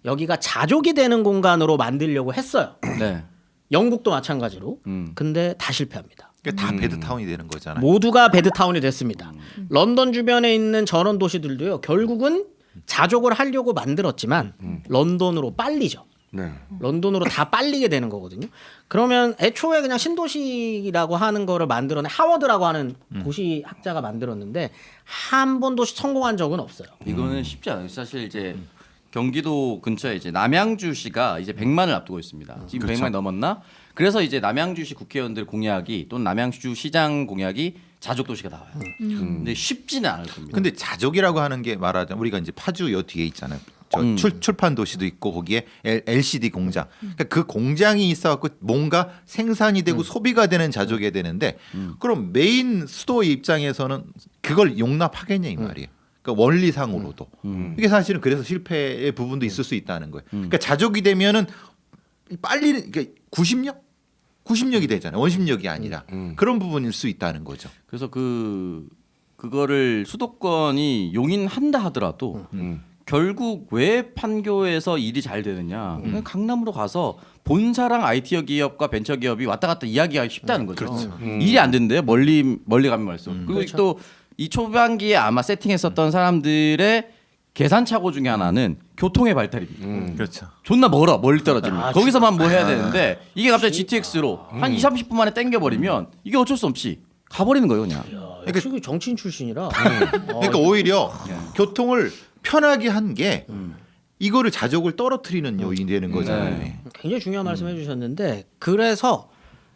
여기가 자족이 되는 공간으로 만들려고 했어요. 네. 영국도 마찬가지로. 근데 다 실패합니다. 그러니까 다 베드타운이 되는 거잖아요. 모두가 베드타운이 됐습니다. 런던 주변에 있는 전원 도시들도요. 결국은 자족을 하려고 만들었지만 런던으로 빨리죠. 네. 런던으로 다 빨리게 되는 거거든요. 그러면 애초에 그냥 신도시라고 하는 거를 만들어낸 하워드라고 하는 도시학자가 만들었는데 한 번도 성공한 적은 없어요. 이거는 쉽지 않아요. 사실 이제 경기도 근처에 이제 남양주시가 이제 100만을 앞두고 있습니다. 지금 그렇죠. 100만이 넘었나? 그래서 이제 남양주시 국회의원들 공약이 또는 남양주 시장 공약이 자족 도시가 나와요. 근데 쉽지는 않을 겁니다. 근데 자족이라고 하는 게 말하자면 우리가 이제 파주 요 뒤에 있잖아요. 저 출판 도시도 있고 거기에 LCD 공장. 그러니까 그 공장이 있어갖고 뭔가 생산이 되고 소비가 되는 자족이 되는데 그럼 메인 수도의 입장에서는 그걸 용납하겠냐 이 말이에요. 그러니까 원리상으로도 이게 사실은 그래서 실패의 부분도 있을 수 있다는 거예요. 그러니까 자족이 되면은 빨리 그러니까 90력이 되잖아요. 원심력이 아니라 그런 부분일 수 있다는 거죠. 그래서 그거를 수도권이 용인한다 하더라도 결국 왜 판교에서 일이 잘 되느냐? 그냥 강남으로 가서 본사랑 IT 기업과 벤처 기업이 왔다 갔다 이야기하기 쉽다는 거죠. 그렇죠. 일이 안 된대요. 멀리 가면 말씀. 그리고 그렇죠. 또 이 초반기에 아마 세팅했었던 사람들의 계산착오 중에 하나는 교통의 발달입니다. 그렇죠. 존나 멀리 떨어지면 아, 거기서만 뭐 해야 되는데 이게 갑자기 GTX로 한 20-30분 만에 땡겨버리면 이게 어쩔 수 없이 가버리는 거예요 그냥. 역시 정치인 출신이라. 그러니까 오히려 교통을 편하게 한 게 이거를 자족을 떨어뜨리는 요인이 되는 거잖아요. 네. 굉장히 중요한 말씀 해주셨는데 그래서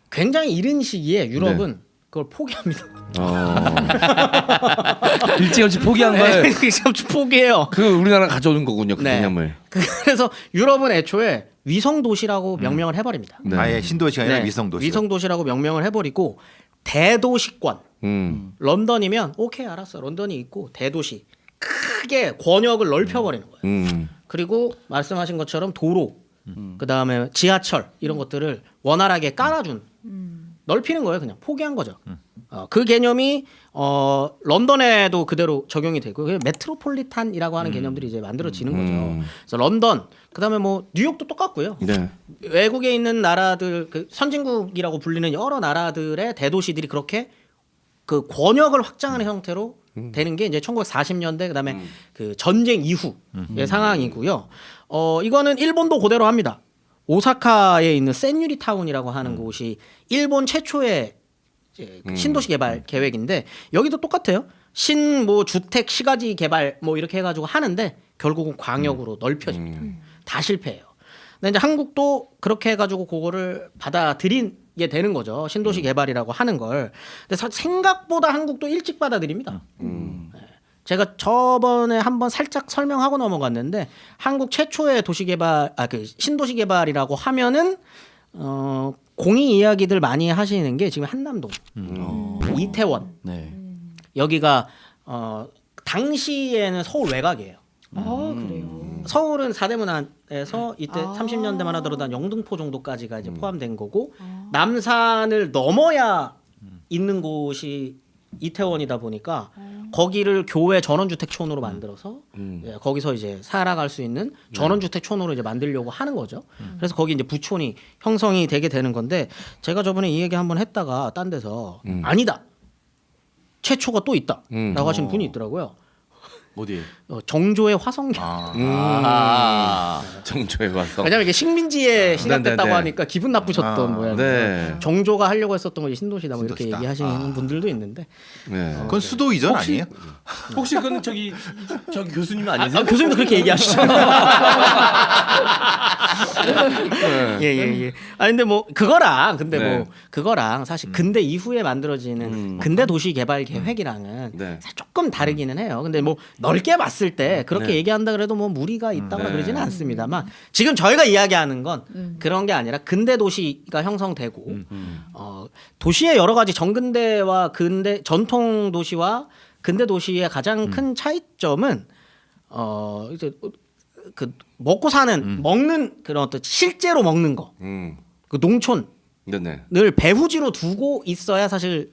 굉장히 이른 시기에 유럽은 그걸 포기합니다. 일찌감치 포기한 걸 일찌감치 포기해요. 그 우리나라 가져오는 거군요. 그 네. 개념을. 그래서 유럽은 애초에 위성 도시라고 명명을 해버립니다. 네. 아예 신도시가 아니라 네, 위성 도시. 위성 도시라고 명명을 해버리고 대도시권. 런던이면 오케이 알았어. 런던이 있고 대도시 크게 권역을 넓혀버리는 거예요. 그리고 말씀하신 것처럼 도로, 그 다음에 지하철 이런 것들을 원활하게 깔아준 넓히는 거예요. 그냥 포기한 거죠. 그 개념이 런던에도 그대로 적용이 되고 그게 메트로폴리탄이라고 하는 개념들이 이제 만들어지는 거죠. 그래서 런던, 그 다음에 뭐 뉴욕도 똑같고요. 네. 외국에 있는 나라들, 그 선진국이라고 불리는 여러 나라들의 대도시들이 그렇게 그 권역을 확장하는 형태로 되는 게 이제 1940년대 그다음에 그 전쟁 이후의 상황이고요. 이거는 일본도 그대로 합니다. 오사카에 있는 센유리 타운이라고 하는 곳이 일본 최초의 이제 그 신도시 개발 계획인데 여기도 똑같아요. 뭐 주택 시가지 개발 뭐 이렇게 해가지고 하는데 결국은 광역으로 넓혀집니다. 다 실패해요. 근데 이제 한국도 그렇게 해가지고 그거를 받아들이게 되는 거죠. 신도시 개발이라고 하는 걸. 근데 생각보다 한국도 일찍 받아들입니다. 제가 저번에 한번 살짝 설명하고 넘어갔는데 한국 최초의 그 신도시 개발이라고 하면은 공이 이야기들 많이 하시는 게 지금 한남동, 이태원 네. 여기가 당시에는 서울 외곽이에요. 그래요. 서울은 사대문안에서 이때 30년대만 하더라도 한 영등포 정도까지가 이제 포함된 거고 남산을 넘어야 있는 곳이 이태원이다 보니까 거기를 교외 전원주택촌으로 만들어서 거기서 이제 살아갈 수 있는 전원주택촌으로 이제 만들려고 하는 거죠. 그래서 거기 이제 부촌이 형성이 되게 되는 건데 제가 저번에 이 얘기 한번 했다가 딴 데서 아니다. 최초가 또 있다라고 하시는 분이 있더라고요. 어디에? 정조의 화성역. 정조에 와서. 왜냐면 이게 식민지에 시작됐다고 네네네. 하니까 기분 나쁘셨던 모양이에요. 네. 정조가 하려고 했었던 것이 신도시다 뭐 이렇게 신도시다. 얘기하시는 분들도 있는데 네. 그건 수도 이전 아니에요? 혹시 그건 저기 교수님 아니세요? 교수님도 그렇게 얘기하시죠. 예예예. 아 근데 뭐 그거랑 네. 그거랑 사실 근대 이후에 만들어지는 근대 도시 개발 계획이랑은 네. 사실 조금 다르기는 해요. 근데 뭐 넓게 봤을 때 그렇게 네. 얘기한다 그래도 뭐 무리가 있다거나 네. 그러지는 않습니다만 지금 저희가 이야기하는 건 그런 게 아니라 근대 도시가 형성되고 도시의 여러 가지 정근대와 근대 전통 도시와 근대 도시의 가장 큰 차이점은 이제 그 먹고 사는 먹는 그런 어떤 실제로 먹는 거, 그 농촌을 네네. 배후지로 두고 있어야 사실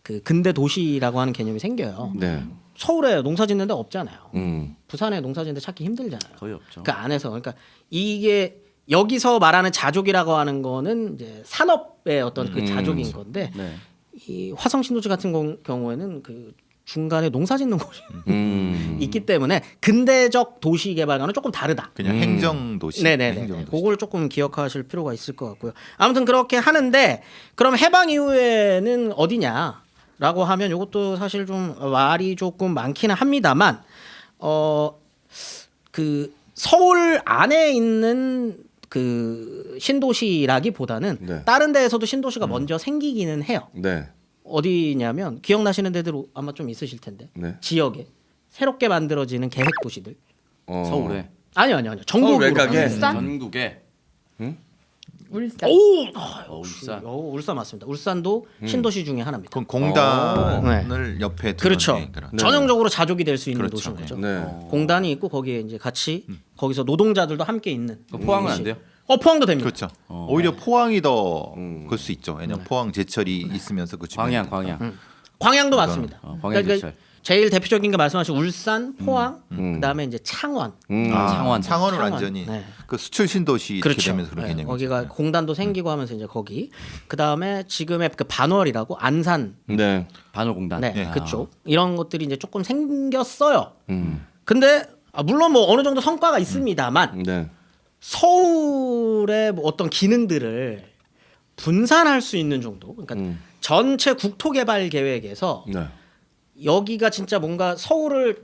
그 근대 도시라고 하는 개념이 생겨요. 네. 서울에 농사 짓는 데 없잖아요. 음. 부산에 농사 짓는 데 찾기 힘들잖아요. 거의 없죠. 그 안에서 그러니까 이게 여기서 말하는 자족이라고 하는 거는 이제 산업의 어떤 그 자족인 건데 네. 이 화성 신도시 같은 경우에는 그 중간에 농사 짓는 곳이 있기 때문에 근대적 도시 개발과는 조금 다르다. 그냥 행정도시. 네네네. 행정도시. 그걸 조금 기억하실 필요가 있을 것 같고요. 아무튼 그렇게 하는데 그럼 해방 이후에는 어디냐라고 하면 이것도 사실 좀 말이 조금 많기는 합니다만 그 서울 안에 있는 그 신도시라기보다는 네. 다른 데에서도 신도시가 먼저 생기기는 해요. 네. 어디냐면 기억나시는 데들 아마 좀 있으실 텐데 네. 지역에 새롭게 만들어지는 계획 도시들. 서울에. 아니요. 전국으로. 외곽에? 울산? 전국에. 울산. 울산. 울산 맞습니다. 울산도 신도시 중에 하나입니다. 그건 공단을 옆에 두는 그렇죠. 그런. 전형적으로 자족이 될 수 있는 그렇죠. 도시인 거죠. 네. 공단이 있고 거기에 이제 같이 거기서 노동자들도 함께 있는. 포항은 안 돼요? 포항도 됩니다. 그렇죠. 오히려 포항이 더 음. 그럴 수 있죠. 왜냐면 포항 제철이 있으면서 그 주변에 광양. 광양도 맞습니다. 광양 그러니까 제철. 제일 대표적인 게 말씀하신 울산, 포항, 그다음에 이제 창원. 창원. 창원은 창원. 완전히 네. 그 수출 신도시 이렇게 그렇죠. 되면서 그런 네, 개념이죠. 거기가 공단도 생기고 하면서 이제 거기. 그다음에 지금의 그 반월이라고 안산. 네. 반월공단. 네, 네. 그쪽. 이런 것들이 이제 조금 생겼어요. 음. 근데 물론 뭐 어느 정도 성과가 있습니다만 네. 서울의 뭐 어떤 기능들을 분산할 수 있는 정도. 그러니까 전체 국토개발 계획에서 네. 여기가 진짜 뭔가 서울을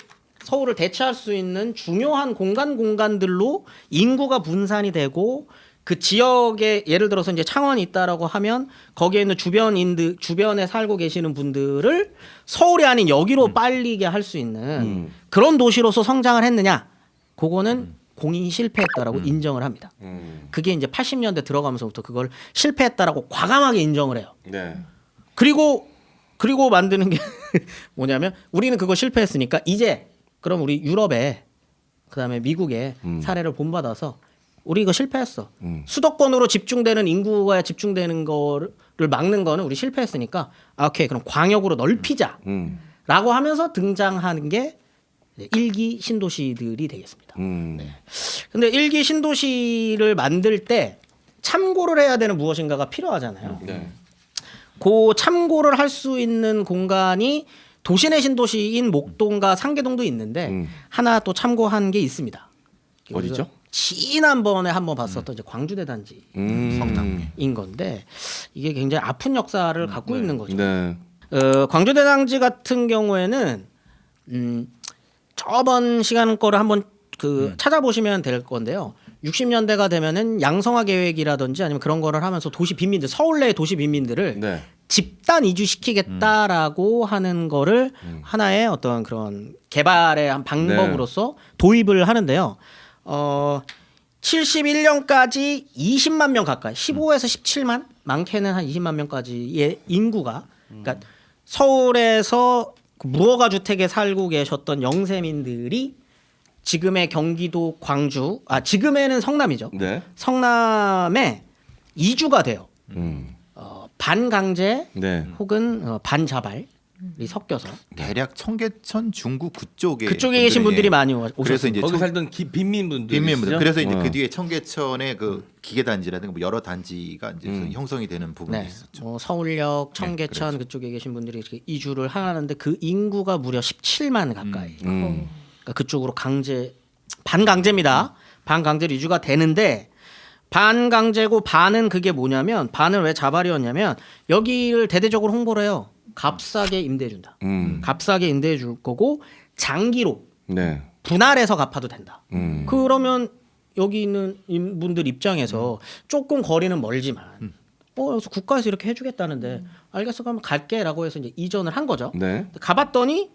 대체할 수 있는 중요한 공간들로 인구가 분산이 되고 그 지역에 예를 들어서 이제 창원이 있다라고 하면 거기에 있는 주변에 살고 계시는 분들을 서울이 아닌 여기로 빨리게 할 수 있는 그런 도시로서 성장을 했느냐? 그거는 공이 실패했다라고 인정을 합니다. 그게 이제 80년대 들어가면서부터 그걸 실패했다라고 과감하게 인정을 해요. 네. 그리고 만드는 게 뭐냐면 우리는 그거 실패했으니까 이제 그럼 우리 유럽에 그다음에 미국에 사례를 본받아서 우리 이거 실패했어. 수도권으로 집중되는 인구가 집중되는 거를 막는 거는 우리 실패했으니까 오케이 그럼 광역으로 넓히자라고 하면서 등장하는 게 일기 신도시들이 되겠습니다. 근데 일기 신도시를 만들 때 참고를 해야 되는 무엇인가가 필요하잖아요. 네. 그 참고를 할 수 있는 공간이 도시내 신도시인 목동과 상계동도 있는데 하나 또 참고한 게 있습니다. 어디죠? 지난번에 한번 봤었던 이제 광주대 단지인 건데 이게 굉장히 아픈 역사를 갖고 있는 거죠. 네. 광주대 단지 같은 경우에는 저번 시간 거를 한번 찾아보시면 될 건데요. 60년대가 되면은 양성화 계획이라든지 아니면 그런 거를 하면서 도시 빈민들 서울 내 도시 빈민들을 네. 집단 이주시키겠다라고 하는 거를 하나의 어떤 그런 개발의 한 방법으로서 도입을 하는데요. 71년까지 20만 명 가까이 15에서 17만 많게는 한 20만 명까지의 인구가 그러니까 서울에서 무허가 주택에 살고 계셨던 영세민들이 지금의 경기도 광주 지금에는 성남이죠. 네. 성남에 이주가 돼요. 반강제 네. 혹은 반자발이 섞여서 대략 청계천 중구 그쪽에 계신 분들이 많이 그래서 오셨어요. 이제 거기 살던 빈민분들. 빈민분들 그래서 이제 어. 그 뒤에 청계천의 그 기계단지라든가 뭐 여러 단지가 이제 그 형성이 되는 부분이 네, 있었죠. 뭐 서울역, 청계천 그쪽에 계신 분들이 이렇게 이주를 하는데 그 인구가 무려 17만 가까이. 그러니까 그쪽으로 반강제입니다. 반강제로 이주가 되는데 반강제고 반은 그게 뭐냐면 반은 왜 자발이었냐면 여기를 대대적으로 홍보를 해요. 값싸게 임대해 준다. 값싸게 임대해 줄 거고 장기로 네. 분할해서 갚아도 된다. 음. 그러면 여기 있는 분들 입장에서 조금 거리는 멀지만 여기서 국가에서 이렇게 해주겠다는데 알겠어 그럼 갈게라고 해서 이제 이전을 한 거죠. 네. 가봤더니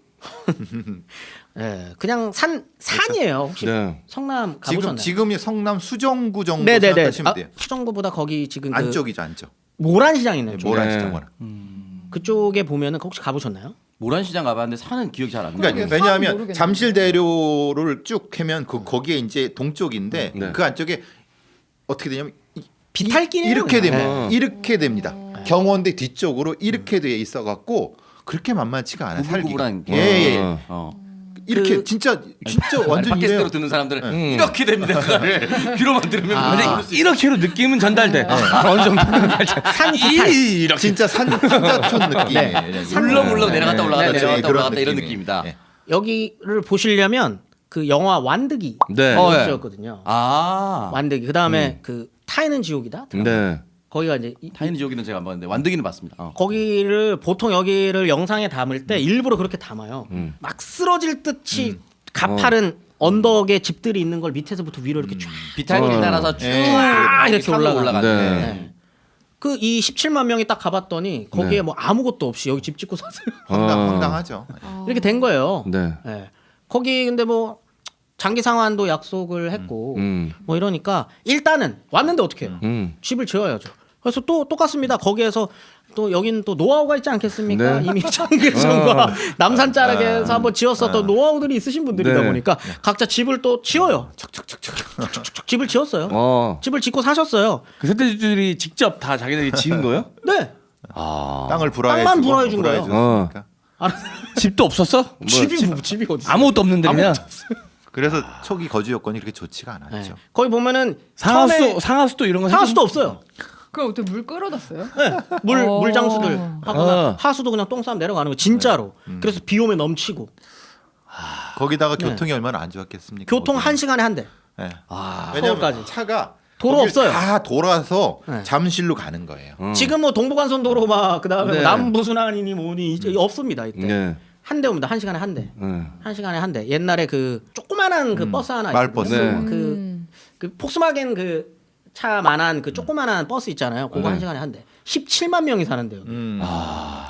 그냥 산이에요. 혹시 네. 성남 가보셨나요? 지금이 성남 수정구 정도 네네네. 생각하시면 돼요. 수정구보다 거기 지금 그 안쪽이죠, 안쪽. 모란시장 있는 쪽. 모란시장 네. 모란. 그쪽에 보면은 혹시 가보셨나요? 모란시장 가봤는데 사는 기억이 잘 안 나요. 그러니까 사람 왜냐하면 모르겠네. 잠실대로를 쭉 해면 거기에 이제 동쪽인데 네. 그 안쪽에 어떻게 되냐면 비탈길이에요. 이렇게 그냥. 됩니다. 이렇게 됩니다. 경원대 뒤쪽으로 이렇게 돼 있어 갖고 그렇게 만만치가 않아요. 살기가. 구불구불한 예. 어. 이렇게 그- 진짜 완전 팟캐스트로 이래요. 듣는 사람들은 이렇게 됩니다. 그거를 귀로만 들으면 근데 그럴 수 있어요. 이렇게로 느낌은 전달돼. 어느 정도는 살짝 산 비탈. 이렇게. 진짜 산자촌 느낌이에요. 네. 울렁울렁 내려갔다 올라갔다 네, 네, 내려갔다 그런 올라갔다 이런 느낌이에요. 느낌이다. 네. 여기를 보시려면 그 영화 완득이 네. 여기였거든요. 아, 완득이 그 다음에 그 타이는 지옥이다. 네. 거기가 이제 타이니 지옥이는 제가 안 봤는데 완득이는 봤습니다. 거기를 보통 여기를 영상에 담을 때 일부러 그렇게 담아요. 막 쓰러질 듯이 가파른 언덕에 집들이 있는 걸 밑에서부터 위로 이렇게 쫙 비탈길 따라서 쭉 이렇게 산으로 올라가는. 네. 네. 그 이 17만 명이 딱 가봤더니 거기에 뭐 아무것도 없이 여기 집 짓고 사세요. 황당하죠. 이렇게 된 거예요. 네. 네. 거기 근데 뭐 장기 상환도 약속을 했고 뭐 이러니까 일단은 왔는데 어떻게 해요? 집을 지어야죠. 그래서 또 똑같습니다. 거기에서 또 여기는 또 노하우가 있지 않겠습니까? 네. 이미 청계천과 남산 자락에서 한번 지었었던 노하우들이 있으신 분들이다 네. 보니까 각자 집을 또 지어요. 척척척척 집을 지었어요. 집을 짓고 사셨어요. 그 세대주들이 직접 다 자기들이 지은 거예요? 네. 아. 땅을 불화해 땅만 주고 불화해 준 거예요. 줬으니까. 집도 없었어? 뭐 집이 어디 있어요? 아무것도 없는데 그냥 그래서 초기 거주 여건이 그렇게 좋지가 네. 않았죠. 거기 보면은 처음에 상하수도 이런 거 상하수도 없어요. 그럼 어떻게 물 끌어놨어요? 물장수들 하거나 어. 하수도 그냥 똥 싸면 내려가는 거 진짜로. 그래서 비 오면 넘치고 거기다가 교통이 얼마나 안 좋았겠습니까? 교통 거기는. 1시간에 한 대. 네. 서울까지. 왜냐면 차가 도로 거길 없어요. 다 돌아서 네. 잠실로 가는 거예요. 지금 뭐 동부간선 도로 막 그다음에 네. 뭐 남부순환이니 뭐니 이제 없습니다 이때. 네. 한 대 옵니다. 1시간에 한 대. 네. 1시간에 한 대. 옛날에 그 조그만한 그 버스 하나 마을버스. 있거든요. 네. 그 폭스바겐 그 차만한 그 조그만한 버스 있잖아요. 그거 네. 1시간에 한 대. 17만 명이 사는데요.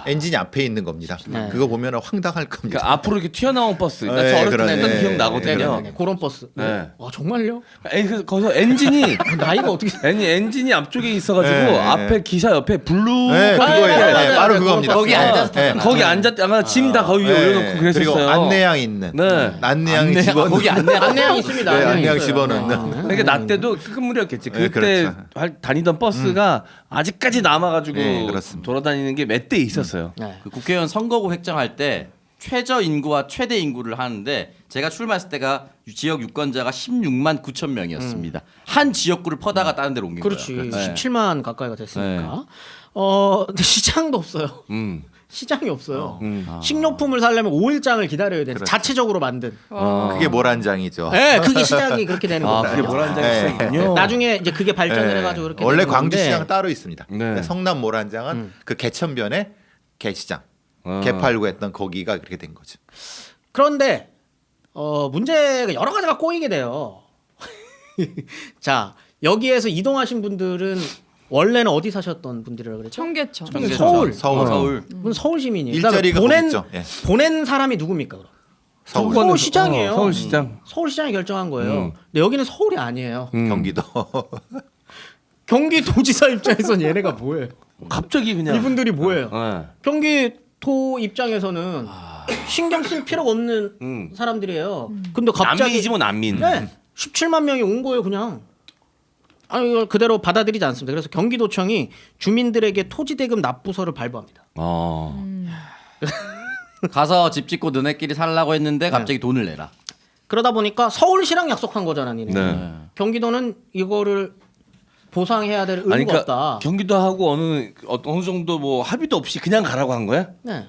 엔진이 앞에 있는 겁니다. 네. 그거 보면 황당할 겁니다. 그러니까 앞으로 이렇게 튀어나온 버스. 나 네, 저 어렸을 때 그러네. 했던 기억 네, 나거든요. 네, 그런 버스. 네. 와 정말요? 그래서 거기서 엔진이 나이가 어떻게? 엔진이 앞쪽에 있어가지고 네, 앞에 기사 옆에 블루 네, 그거예요. 맞아요. 바로 네, 그겁니다. 거기 앉아서 네. 거기 앉았다가 짐 다 거기 네. 올려놓고 그랬었어요. 그리고 안내양 있는. 네. 안내양이 집어넣는. 거기 안내양 있습니다. 네, 안내양 있어요. 집어넣는. 그러니까 나 때도 끈물이었겠지. 네, 그때 그렇죠. 다니던 버스가 아직까지 남아가지고 네, 그렇습니다. 돌아다니는 게 몇 대 있었어요. 네. 그 국회의원 선거구 획정할 때 최저 인구와 최대 인구를 하는데 제가 출마했을 때가 지역 유권자가 16만 9천 명이었습니다. 한 지역구를 퍼다가 다른 데로 옮긴 그렇지. 거예요. 네. 17만 가까이가 됐으니까. 네. 근데 시장도 없어요. 음. 시장이 없어요. 식료품을 사려면 5일장을 기다려야 돼. 그렇죠. 자체적으로 만든. 그게 모란장이죠. 네, 그게 시작이 그렇게 되는 아, 거예요. 그게 모란장이 네. 시작이군요. 나중에 이제 그게 발전을 네. 해가지고 그렇게 원래 되는 광주 건데 시장 따로 있습니다. 네. 근데 성남 모란장은 그 개천변에 개시장, 개팔고 했던 거기가 그렇게 된 거죠. 그런데 문제가 여러 가지가 꼬이게 돼요. 자 여기에서 이동하신 분들은 원래는 어디 사셨던 분들이라고 그랬죠? 청계천. 서울. 서울. 분 서울 시민이에요. 일자리가 보낸 거기 있죠. 예. 보낸 사람이 누굽니까 그럼? 서울. 서울시장이에요. 서울시장. 서울시장이 결정한 거예요. 근데 여기는 서울이 아니에요. 경기도. 경기도지사 입장에선 얘네가 뭐예요? 갑자기 그냥 이분들이 뭐예요? 네. 경기도 입장에서는 신경 쓸 필요가 없는 사람들이에요. 근데 갑자기 난민이지 뭐 난민. 네, 17만 명이 온 거예요, 그냥. 아니 이걸 그대로 받아들이지 않습니다. 그래서 경기도청이 주민들에게 토지대금 납부서를 발부합니다. 가서 집 짓고 너네끼리 살라고 했는데 갑자기 돈을 내라. 그러다 보니까 서울시랑 약속한 거잖아, 니네. 네. 경기도는 이거를 보상해야 될 의무가 아니, 그러니까 없다. 경기도하고 어느 정도 뭐 합의도 없이 그냥 가라고 한 거야? 네.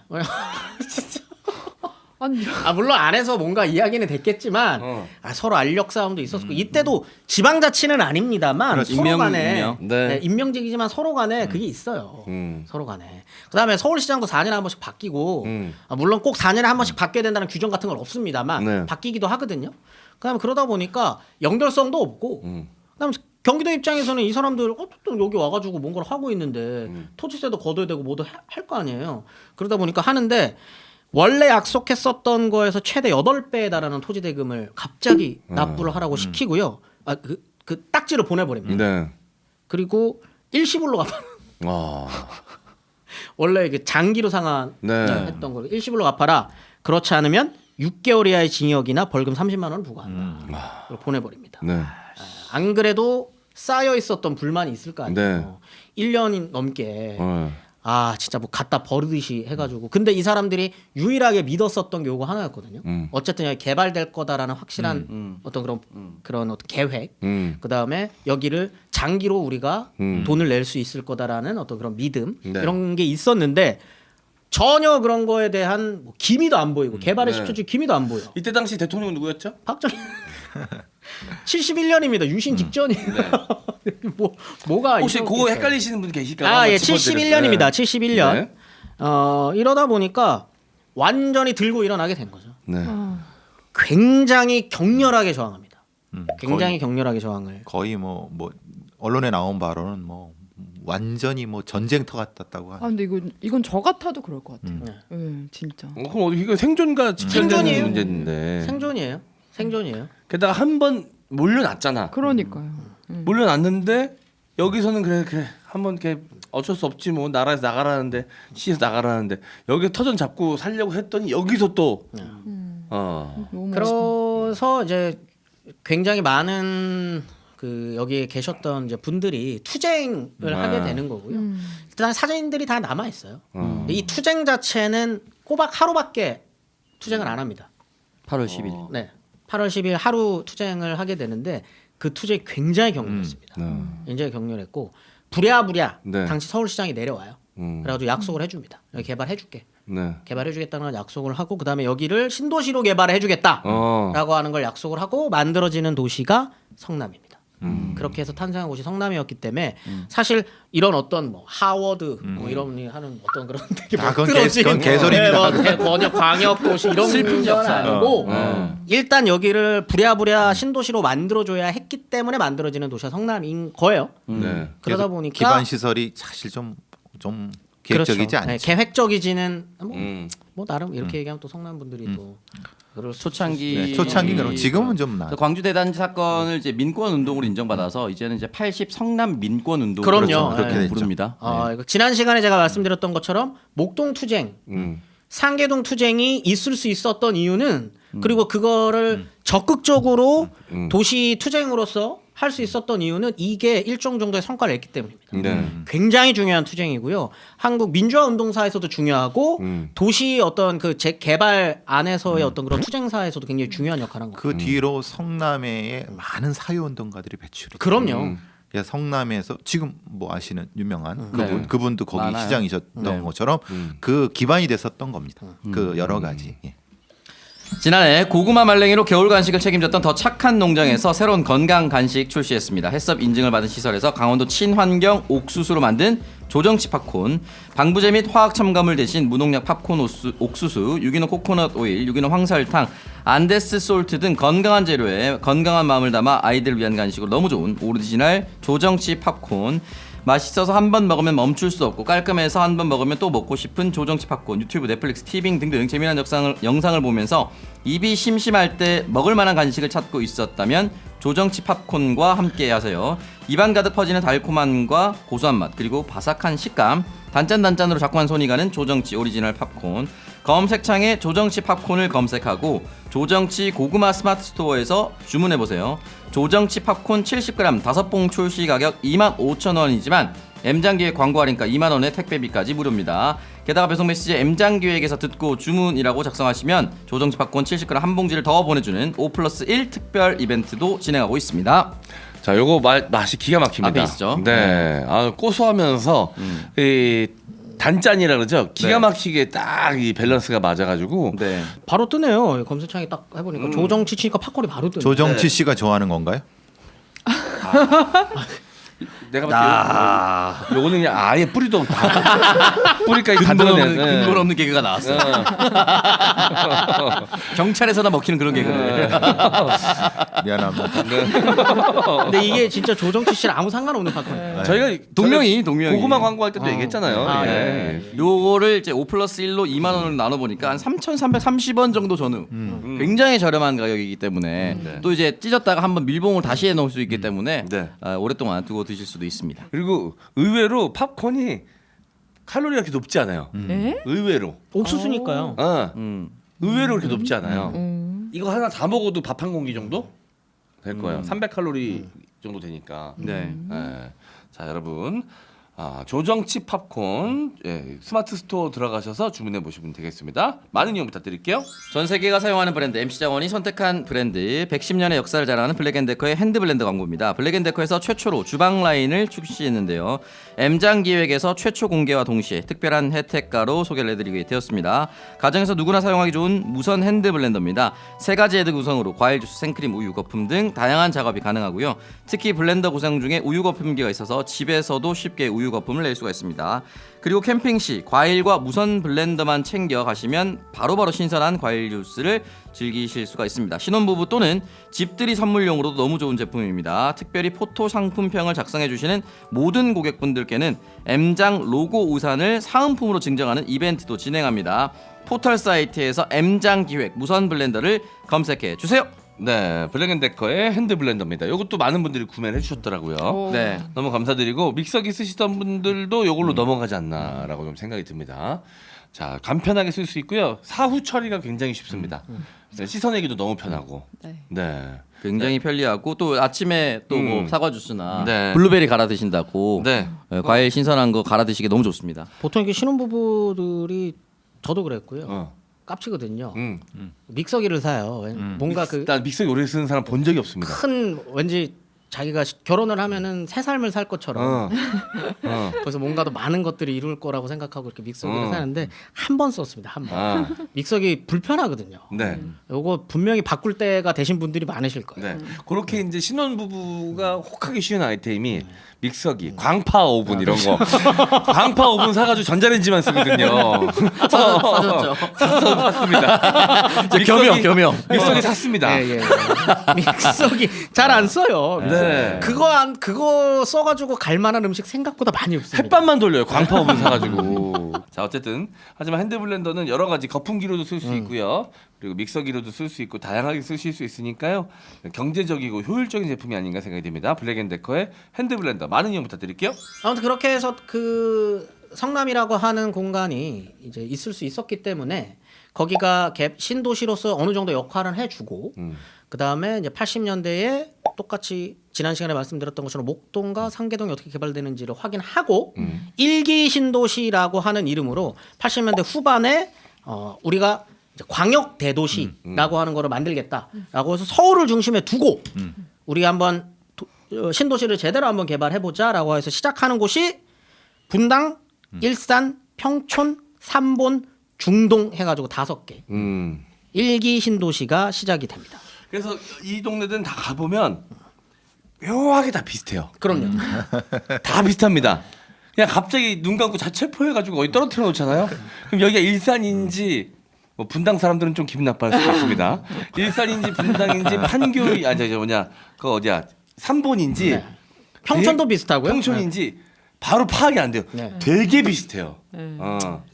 아니 물론 안에서 뭔가 이야기는 됐겠지만 서로 알력 싸움도 있었고 이때도 지방자치는 아닙니다만 그렇죠. 서로 임명, 간에 임명. 네. 임명직이지만 서로 간에 그게 있어요. 서로 간에. 그다음에 서울시장도 4년에 한 번씩 바뀌고 물론 꼭 4년에 한 번씩 바뀌어야 된다는 규정 같은 건 없습니다만 네. 바뀌기도 하거든요. 그다음에 그러다 보니까 연결성도 없고 그다음에 경기도 입장에서는 이 사람들 어쨌든 여기 와가지고 뭔가를 하고 있는데 토지세도 걷어야 되고 뭐도 할 거 아니에요. 그러다 보니까 하는데 원래 약속했었던 거에서 최대 8배에 달하는 토지대금을 갑자기 납부를 하라고 시키고요. 그 딱지를 보내버립니다. 네. 그리고 일시불로 갚아. 원래 그 장기로 상환 네. 했던 걸 일시불로 갚아라. 그렇지 않으면 6개월 이하의 징역이나 벌금 30만 원을 부과한다. 그걸 보내버립니다. 네. 안 그래도 쌓여 있었던 불만이 있을 거 아니에요. 네. 1년 넘게 어. 진짜 뭐 갖다 버리듯이 해가지고 근데 이 사람들이 유일하게 믿었었던 게 요거 하나였거든요. 어쨌든 여기 개발될 거다라는 확실한 어떤 그런 어떤 계획. 그 다음에 여기를 장기로 우리가 돈을 낼 수 있을 거다라는 어떤 그런 믿음 네. 이런 게 있었는데 전혀 그런 거에 대한 뭐 기미도 안 보이고 개발을 네. 시켜줄 기미도 안 보여. 이때 당시 대통령 누구였죠? 박정희 71년입니다. 유신 직전이에요. 뭐가 혹시 이렇게 그거 있어요. 헷갈리시는 분 계실까? 예, 71년입니다. 71년. 네. 이러다 보니까 완전히 들고 일어나게 된 거죠. 네. 굉장히 격렬하게 저항합니다. 굉장히 격렬하게 저항을. 거의 뭐 언론에 나온 바로는 뭐 완전히 뭐 전쟁터 같았다고 하죠. 근데 이건 저 같아도 그럴 것 같아요. 네. 네, 진짜. 그럼 이거 생존과 직결되는 생존이에요. 문제인데. 생존이에요. 게다가 한 번 몰려났잖아. 그러니까요. 몰려났는데 여기서는 그래 한번 이렇게 어쩔 수 없지 뭐 나라에서 나가라는데 시에서 나가라는데 여기 터전 잡고 살려고 했더니 여기서 또 너무 그래서 이제 굉장히 많은 그 여기에 계셨던 이제 분들이 투쟁을 하게 되는 거고요. 일단 사진들이 다 남아 있어요. 이 투쟁 자체는 꼬박 하루밖에 투쟁을 안 합니다. 8월 10일. 네. 8월 10일 하루 투쟁을 하게 되는데 그 투쟁이 굉장히 격렬했습니다. 굉장히 격렬했고 부랴부랴 네. 당시 서울시장이 내려와요. 그래가지고 약속을 해줍니다. 여기 개발해줄게. 네. 개발해주겠다는 약속을 하고 그 다음에 여기를 신도시로 개발해주겠다라고 하는 걸 약속을 하고 만들어지는 도시가 성남입니다. 그렇게 해서 탄생한 곳이 성남이었기 때문에 사실 이런 어떤 뭐 하워드 뭐 이런 하는 어떤 그런 되게 그건 개소리입니다. 번역 광역 도시 이런 문제는 아니고 일단 여기를 부랴부랴 신도시로 만들어줘야 했기 때문에 만들어지는 도시가 성남인 거예요. 네. 그러다 보니까 기반 시설이 사실 좀 계획적이지 그렇죠. 네, 않죠. 계획적이지는 뭐 나름 이렇게 얘기하면 또 성남 분들이 또 그럴 수 초창기 네, 초창기 그럼 지금은 좀 나. 광주 대단지 사건을 이제 민권 운동으로 인정받아서 이제는 이제 80 성남 민권 운동 그럼요. 그렇게 됐죠. 부릅니다. 이거 지난 시간에 제가 말씀드렸던 것처럼 목동 투쟁, 상계동 투쟁이 있을 수 있었던 이유는 그리고 그거를 적극적으로 도시 투쟁으로서 할 수 있었던 이유는 이게 일정 정도의 성과를 냈기 때문입니다. 네. 굉장히 중요한 투쟁이고요. 한국 민주화 운동사에서도 중요하고 도시 어떤 그 재개발 안에서의 어떤 그런 투쟁사에서도 굉장히 중요한 역할을 한 거예요. 그 뒤로 성남에 많은 사회운동가들이 배출이. 그럼요. 야, 성남에서 지금 뭐 아시는 유명한 네. 그분도 거기 많아요. 시장이셨던 네. 것처럼 그 기반이 됐었던 겁니다. 그 여러 가지. 예. 지난해 고구마 말랭이로 겨울 간식을 책임졌던 더 착한 농장에서 새로운 건강 간식 출시했습니다. 해썹 인증을 받은 시설에서 강원도 친환경 옥수수로 만든 조정치 팝콘, 방부제 및 화학 첨가물 대신 무농약 팝콘 옥수수, 유기농 코코넛 오일, 유기농 황설탕, 안데스 솔트 등 건강한 재료에 건강한 마음을 담아 아이들을 위한 간식으로 너무 좋은 오리지널 조정치 팝콘. 맛있어서 한 번 먹으면 멈출 수 없고 깔끔해서 한 번 먹으면 또 먹고 싶은 조정치 팝콘. 유튜브, 넷플릭스, 티빙 등등 재미난 영상을 보면서 입이 심심할 때 먹을 만한 간식을 찾고 있었다면 조정치 팝콘과 함께 하세요. 입안 가득 퍼지는 달콤함과 고소한 맛, 그리고 바삭한 식감, 단짠단짠으로 자꾸만 손이 가는 조정치 오리지널 팝콘. 검색창에 조정치 팝콘을 검색하고 조정치 고구마 스마트 스토어에서 주문해보세요. 조정치 팝콘 70g 5봉 출시 가격 25,000원이지만 M장기획 광고 할인가 2만원에 택배비까지 무료입니다. 게다가 배송 메시지에 M장기획에서 듣고 주문이라고 작성하시면 조정치 팝콘 70g 한 봉지를 더 보내주는 5+1 특별 이벤트도 진행하고 있습니다. 자, 요거 맛이 기가 막힙니다. 앞에 있죠. 네, 고소하면서 이 단짠이라 그러죠. 기가 막히게 딱 이 밸런스가 맞아가지고. 네. 바로 뜨네요. 검색창에 딱 해보니까 조정치 치니까 팝콘이 바로 뜨네. 조정치 씨가 좋아하는 건가요? 내가 봤을 때 요거는 그냥 아예 뿌리도 다 뿌리까지 다 드러낸 근본 없는 개그가 나왔어. 경찰에서나 먹히는 그런 개그를. 미안합니다. 근데 이게 진짜 조정치 씨랑 아무 상관없는 팝콘이에요. 저희가 동명이 고구마 광고할 때도 얘기했잖아요. 아, 예. 요거를 이제 5+1로 2만 원을 나눠 보니까 한 3,330원 정도 전후. 굉장히 저렴한 가격이기 때문에 네. 또 이제 찢었다가 한번 밀봉을 다시 해 놓을 수 있기 때문에 네. 오랫동안 두고 드실 수도 있습니다. 그리고 의외로 팝콘이 칼로리가 그렇게 높지 않아요. 네? 의외로. 옥수수니까요. 의외로 그렇게 높지 않아요. 이거 하나 다 먹어도 밥 한 공기 정도 될 거예요. 300칼로리 정도 되니까. 네. 예. 자, 여러분. 조정치 팝콘 스마트 스토어 들어가셔서 주문해 보시면 되겠습니다. 많은 이용 부탁드릴게요. 전 세계가 사용하는 브랜드 MC장원이 선택한 브랜드 110년의 역사를 자랑하는 블랙앤데커의 핸드블렌더 광고입니다. 블랙앤데커에서 최초로 주방 라인을 출시했는데요. M장 기획에서 최초 공개와 동시에 특별한 혜택가로 소개를 해드리게 되었습니다. 가정에서 누구나 사용하기 좋은 무선 핸드블렌더입니다. 3가지 헤드 구성으로 과일 주스, 생크림, 우유, 거품 등 다양한 작업이 가능하고요. 특히 블렌더 구성 중에 우유 거품기가 있어서 집에서도 쉽게 우유 거품을 낼 수가 있습니다. 그리고 캠핑 시 과일과 무선 블렌더만 챙겨 가시면 바로바로 신선한 과일 주스를 즐기실 수가 있습니다. 신혼부부 또는 집들이 선물용으로도 너무 좋은 제품입니다. 특별히 포토 상품평을 작성해 주시는 모든 고객분들께는 M장 로고 우산을 사은품으로 증정하는 이벤트도 진행합니다. 포털 사이트에서 M장 기획 무선 블렌더를 검색해 주세요. 네, 블랙앤데커의 핸드 블렌더입니다. 이것도 많은 분들이 구매를 해주셨더라고요. 네. 너무 감사드리고 믹서기 쓰시던 분들도 이걸로 넘어가지 않나라고 좀 생각이 듭니다. 자, 간편하게 쓸 수 있고요. 사후 처리가 굉장히 쉽습니다. 씻어내기도 너무 편하고. 네. 굉장히 편리하고 또 아침에 또 뭐 사과 주스나 네. 블루베리 갈아 드신다고 네. 과일 신선한 거 갈아 드시기 너무 좋습니다. 보통 이렇게 신혼부부들이 저도 그랬고요. 깝치거든요. 믹서기를 사요. 뭔가 그 난 믹서기 오래 쓰는 사람 본 적이 없습니다. 큰 왠지 자기가 결혼을 하면은 새 삶을 살 것처럼 그래서 뭔가 더 많은 것들이 이룰 거라고 생각하고 이렇게 믹서기를 사는데 한 번 썼습니다. 한 번. 믹서기 불편하거든요. 네. 요거 분명히 바꿀 때가 되신 분들이 많으실 거예요. 네. 그렇게 이제 신혼부부가 혹하기 쉬운 아이템이 믹서기, 광파 오븐 이런 거. 광파 오븐 사가지고 전자레인지만 쓰거든요. 사셨죠? 샀습니다. 겸용. 믹서기 샀습니다. 예. 믹서기 잘 안 써요. 네. 그거 써가지고 갈 만한 음식 생각보다 많이 없습니다. 햇반만 돌려요. 광파 오븐 사가지고. 자, 어쨌든 하지만 핸드블렌더는 여러 가지 거품기로도 쓸 수 있고요. 그리고 믹서기로도 쓸 수 있고 다양하게 쓰실 수 있으니까요. 경제적이고 효율적인 제품이 아닌가 생각이 듭니다. 블랙앤데커의 핸드블렌더 많은 이용 부탁드릴게요. 아무튼 그렇게 해서 그 성남이라고 하는 공간이 이제 있을 수 있었기 때문에 거기가 신도시로서 어느 정도 역할을 해주고 그 다음에 이제 80년대에 똑같이 지난 시간에 말씀드렸던 것처럼 목동과 상계동이 어떻게 개발되는지를 확인하고 일기 신도시라고 하는 이름으로 80년대 후반에 우리가 이제 광역 대도시라고 하는 거를 만들겠다라고 해서 서울을 중심에 두고 우리 한번 신도시를 제대로 한번 개발해보자라고 해서 시작하는 곳이 분당, 일산, 평촌, 삼본, 중동 해가지고 5개. 일기 신도시가 시작이 됩니다. 그래서 이 동네들은 다 가보면 묘하게 다 비슷해요. 그럼요. 다 비슷합니다. 그냥 갑자기 눈 감고 자체포해가지고 어디 떨어뜨려 놓잖아요. 그럼 여기가 일산인지 뭐 분당 사람들은 좀 기분 나빠할 수도 있습니다. 일산인지 분당인지 판교 그거 어디야 삼본인지 네. 평촌도 비슷하고요. 평촌인지 바로 파악이 안 돼요. 네. 되게 비슷해요.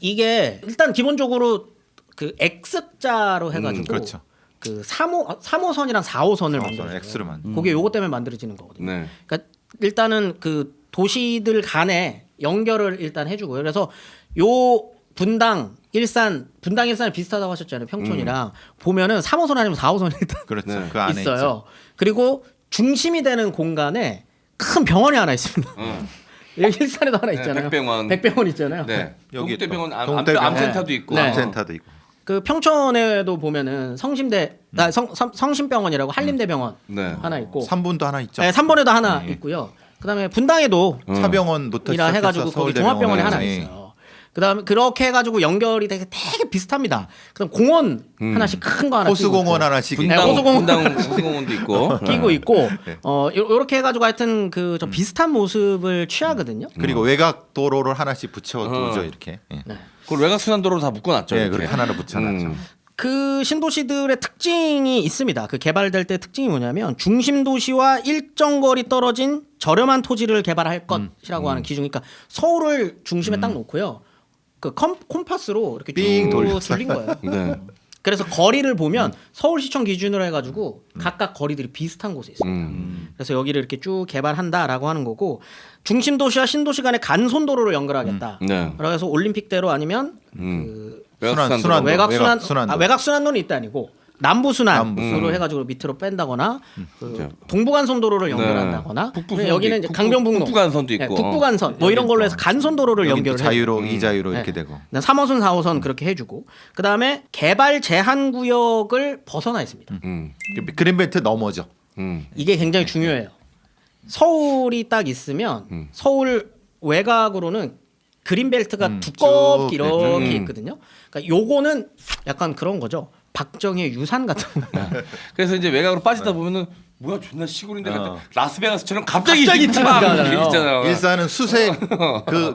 이게 일단 기본적으로 그 X자로 해가지고 그렇죠. 그 3호선이랑 4호선을 만들어요. X로만. 그게 요거 때문에 만들어지는 거거든요. 네. 그러니까 일단은 그 도시들 간에 연결을 일단 해주고요. 그래서 요 분당 일산이 비슷하다고 하셨잖아요. 평촌이랑 보면은 3호선 아니면 4호선이 일단 그렇죠. 네. 그 안에 있어요. 있죠. 그리고 중심이 되는 공간에 큰 병원이 하나 있습니다. 여기 일산에도 하나 있잖아요. 백병원 있잖아요. 네. 여기 동대병원 동대병원. 암센터도 있고. 네. 센터도 있고. 그 평촌에도 보면은 성심병원이라고 한림대병원 네. 하나 있고 3분도 하나 있죠. 네, 3번에도 하나 있고요. 그다음에 분당에도 차병원부터 이라 시작해서 해가지고 거기 서울대병원 종합병원이 하나 예. 있어요. 그다음에 그렇게 해가지고 연결이 되게 비슷합니다. 그다음 공원 하나씩 큰 거 하나 호수공원 하나씩 네, 호수공원. 호수공원도 있고. 끼고 있고 네. 요렇게 해가지고 하여튼 그 좀 비슷한 모습을 취하거든요. 그리고 외곽 도로를 하나씩 붙여두죠 이렇게. 예. 그걸 외곽순환도로 다 묶어놨죠. 예, 이렇게. 그렇게 하나로 붙여놨죠. 그 신도시들의 특징이 있습니다. 그 개발될 때 특징이 뭐냐면 중심 도시와 일정 거리 떨어진 저렴한 토지를 개발할 것이라고 하는 기준. 그러니까 서울을 중심에 딱 놓고요. 그 콤파스로 이렇게 삥 쭉 돌려서. 돌린 거예요. 네. 그래서 거리를 보면 서울시청 기준으로 해가지고 각각 거리들이 비슷한 곳에 있습니다. 그래서 여기를 이렇게 쭉 개발한다라고 하는 거고 중심 도시와 신도시 간의 간선도로를 연결하겠다. 네. 그래서 올림픽대로 아니면 그 순환 외곽순환 외곽순환도는 일단 아니고 남부순환으로 남부순환. 해가지고 밑으로 뺀다거나 그 그렇죠. 동부간선도로를 연결한다거나 북부순환도 여기는 이제 있고, 강변북로 북부간선도 있고. 북부간선 뭐 이런 걸로 해서 간선도로를 여기 또 연결을 자유로 이자유로 이렇게 되고. 3호선 4호선 그렇게 해주고 그 다음에 개발 제한 구역을 벗어나 있습니다. 그린벨트 넘어져. 이게 굉장히 중요해요. 서울이 딱 있으면 서울 외곽으로는 그린벨트가 두껍게 쭉, 이렇게 있거든요. 그러니까 요거는 약간 그런 거죠. 박정희의 유산 같은 거. 그래서 이제 외곽으로 빠지다 보면은 뭐야 존나 시골인데 라스베가스처럼 갑자기 갑자기 튀어나오잖아요. 있잖아요. 일산은 수색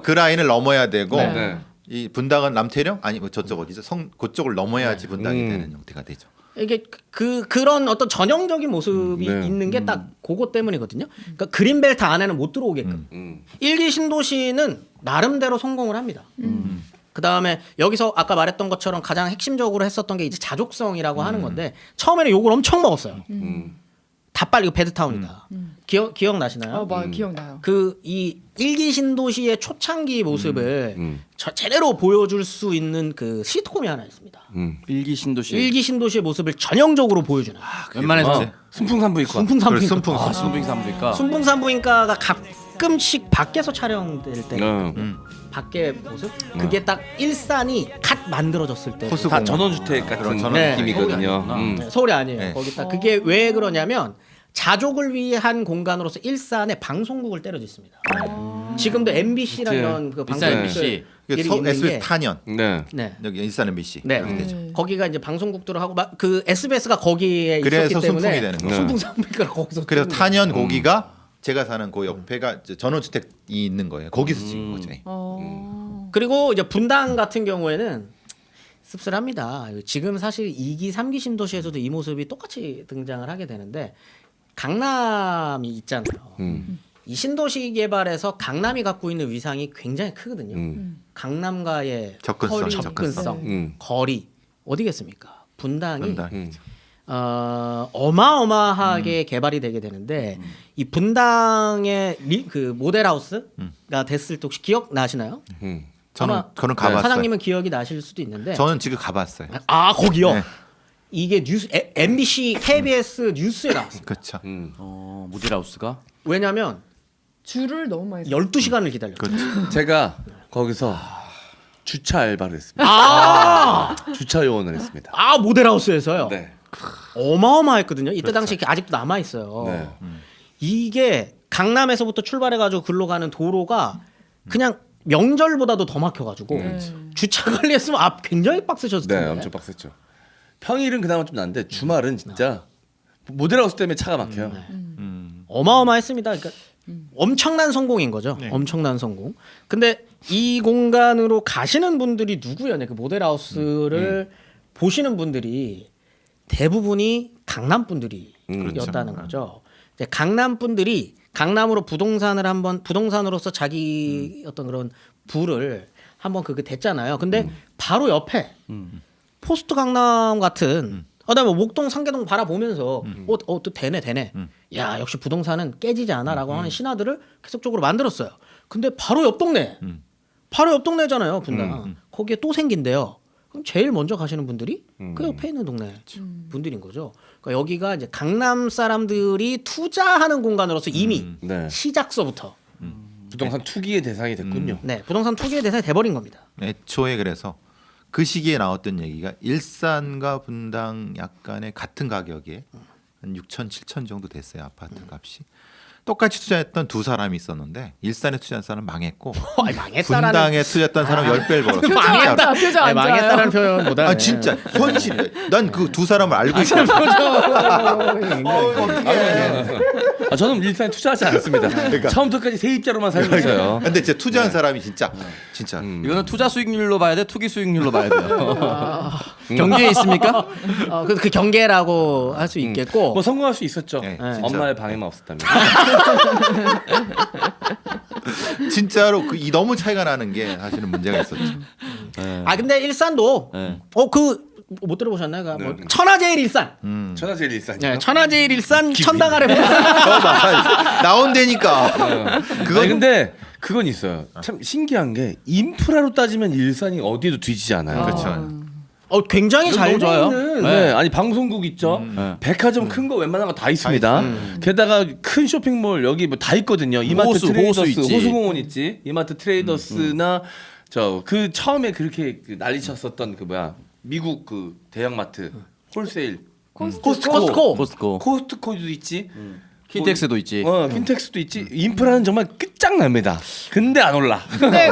그 라인을 넘어야 되고 네. 이 분당은 남태령 아니 뭐 저쪽 어디죠? 그쪽을 넘어야지 분당이 되는 형태가 되죠. 이게 그런 어떤 전형적인 모습이 네. 있는 게 딱 그거 때문이거든요. 그러니까 그린벨트 안에는 못 들어오게끔. 일기 신도시는 나름대로 성공을 합니다. 그 다음에 여기서 아까 말했던 것처럼 가장 핵심적으로 했었던 게 이제 자족성이라고 하는 건데 처음에는 욕을 엄청 먹었어요. 다 빨리 이거 배드타운이다. 기억 나시나요? 기억나요. 그 이 일기 신도시의 초창기 모습을 제대로 보여줄 수 있는 그 시트콤이 하나 있습니다. 일기 신도시. 일기 신도시의 모습을 전형적으로 보여주는. 웬만해서 순풍산부인과. 순풍산부인과. 순풍산부니까. 순풍산부인과가 가끔씩 밖에서 촬영될 때 밖의 모습 그게 딱 일산이 갓 만들어졌을 때 호수 다 전원주택 같은 전원 느낌이거든요. 네, 서울이 아니에요. 네. 거기 딱 그게 왜 그러냐면 자족을 위한 공간으로서 일산에 방송국을 때려짓습니다. 지금도 MBC랑 그치. 이런 그 일산 방송국들 MBC. 있는 SBS 게 탄현 네. 네. 여기 일산 MBC 네. 이렇게 되죠. 거기가 이제 방송국들을 하고 그 SBS가 거기에 그래서 있었기 때문에 순풍이 되는 거예요. 순풍산부인과 거기서 그래서 찍는 탄현 고기가 제가 사는 그 옆에가 이제 전원주택이 있는 거예요. 거기서 찍은 거죠. 그리고 이제 분당 같은 경우에는 씁쓸합니다. 지금 사실 2기, 3기 신도시에서도 이 모습이 똑같이 등장을 하게 되는데 강남이 있잖아요. 이 신도시 개발에서 강남이 갖고 있는 위상이 굉장히 크거든요. 강남과의 접근성, 거리, 접근성. 거리 어디겠습니까? 분당이 분당. 어마어마하게 개발이 되게 되는데 이 분당의 그 모델하우스가 됐을 때 혹시 기억 나시나요? 저는 아마 가봤어요. 사장님은 기억이 나실 수도 있는데 저는 지금 가봤어요. 아 거기요? 네. 이게 뉴스 MBC, KBS 뉴스에 나왔어요. 그렇죠. 모델하우스가. 왜냐하면 줄을 너무 많이 12시간을 기다렸어요. 그렇죠. 제가 거기서 주차 알바를 했습니다. 아, 주차 요원을 했습니다. 아 모델하우스에서요. 네. 어마어마했거든요. 이때 당시 아직도 남아 있어요. 네. 이게 강남에서부터 출발해가지고 글로 가는 도로가 그냥 명절보다도 더 막혀가지고 주차 관리했으면 굉장히 빡세셨을 네, 텐데. 엄청 빡셌죠. 평일은 그나마 좀 나은데 주말은 진짜 모델하우스 때문에 차가 막혀요. 어마어마했습니다. 그러니까 엄청난 성공인 거죠. 엄청난 성공. 근데 이 공간으로 가시는 분들이 누구였냐? 그 모델하우스를 보시는 분들이 대부분이 강남 분들이었다는 거죠. 이제 강남 분들이 강남으로 부동산으로서 자기 어떤 그런 부를 한번 그게 됐잖아요. 근데 바로 옆에 포스트 강남 같은 그다음에 목동 상계동 바라보면서 또 되네. 야 역시 부동산은 깨지지 않아라고 하는 신화들을 계속적으로 만들었어요. 근데 바로 옆 동네잖아요, 분당. 거기에 또 생긴대요. 그럼 제일 먼저 가시는 분들이 그 옆에 있는 동네 분들인 거죠. 그러니까 여기가 이제 강남 사람들이 투자하는 공간으로서 이미 네. 시작서부터 부동산 투기의 대상이 됐군요. 부동산 투기의 대상이 돼버린 겁니다. 애초에 그래서 그 시기에 나왔던 얘기가 일산과 분당 약간의 같은 가격에 한 6천, 7천 정도 됐어요. 아파트 값이. 똑같이 투자했던 두 사람이 있었는데 일산에 투자한 사람은 망했고 분당에 투자했던 사람 10배를 벌었어요. 망했다 표정 안 좋아요. 망했다는 표현 못하네. 아 진짜 현실이에요. 난 그 두 사람을 알고 있어요. 저는 일산에 투자하지 않았습니다. 처음부터까지 세입자로만 살고 있어요. 근데 진짜 투자한 사람이 진짜 이거는 투자 수익률로 봐야 돼, 투기 수익률로 봐야 돼요. 경계에 있습니까? 그 경계라고 할 수 있겠고 뭐 성공할 수 있었죠. 네, 엄마의 방해만 없었다면. 진짜로 이 너무 차이가 나는 게 사실은 문제가 있었죠. 근데 일산도 네. 못 들어보셨나요? 그 뭐 네. 천하제일 일산. 천하제일 일산이요. 네, 천하제일 일산 천당 아래 나온다니까. 아니 근데 그건 있어요. 참 신기한 게 인프라로 따지면 일산이 어디에도 뒤지지 않아요. 그렇죠. 굉장히 이건 잘 너무 좋아요. 되는. 네, 아니 방송국 있죠. 네. 백화점 큰 거 웬만한 거 다 있습니다. 게다가 큰 쇼핑몰 여기 뭐 다 있거든요. 이마트 호수, 트레이더스, 호수 있지. 호수공원 있지. 이마트 트레이더스나 저 그 처음에 그렇게 그 난리쳤었던 그 뭐야 미국 그 대형마트 홀세일 코스트코. 코스트코도 있지. 킨텍스도 있지. 킨텍스도 있지. 인프라는 정말 끝장납니다. 근데 안 올라.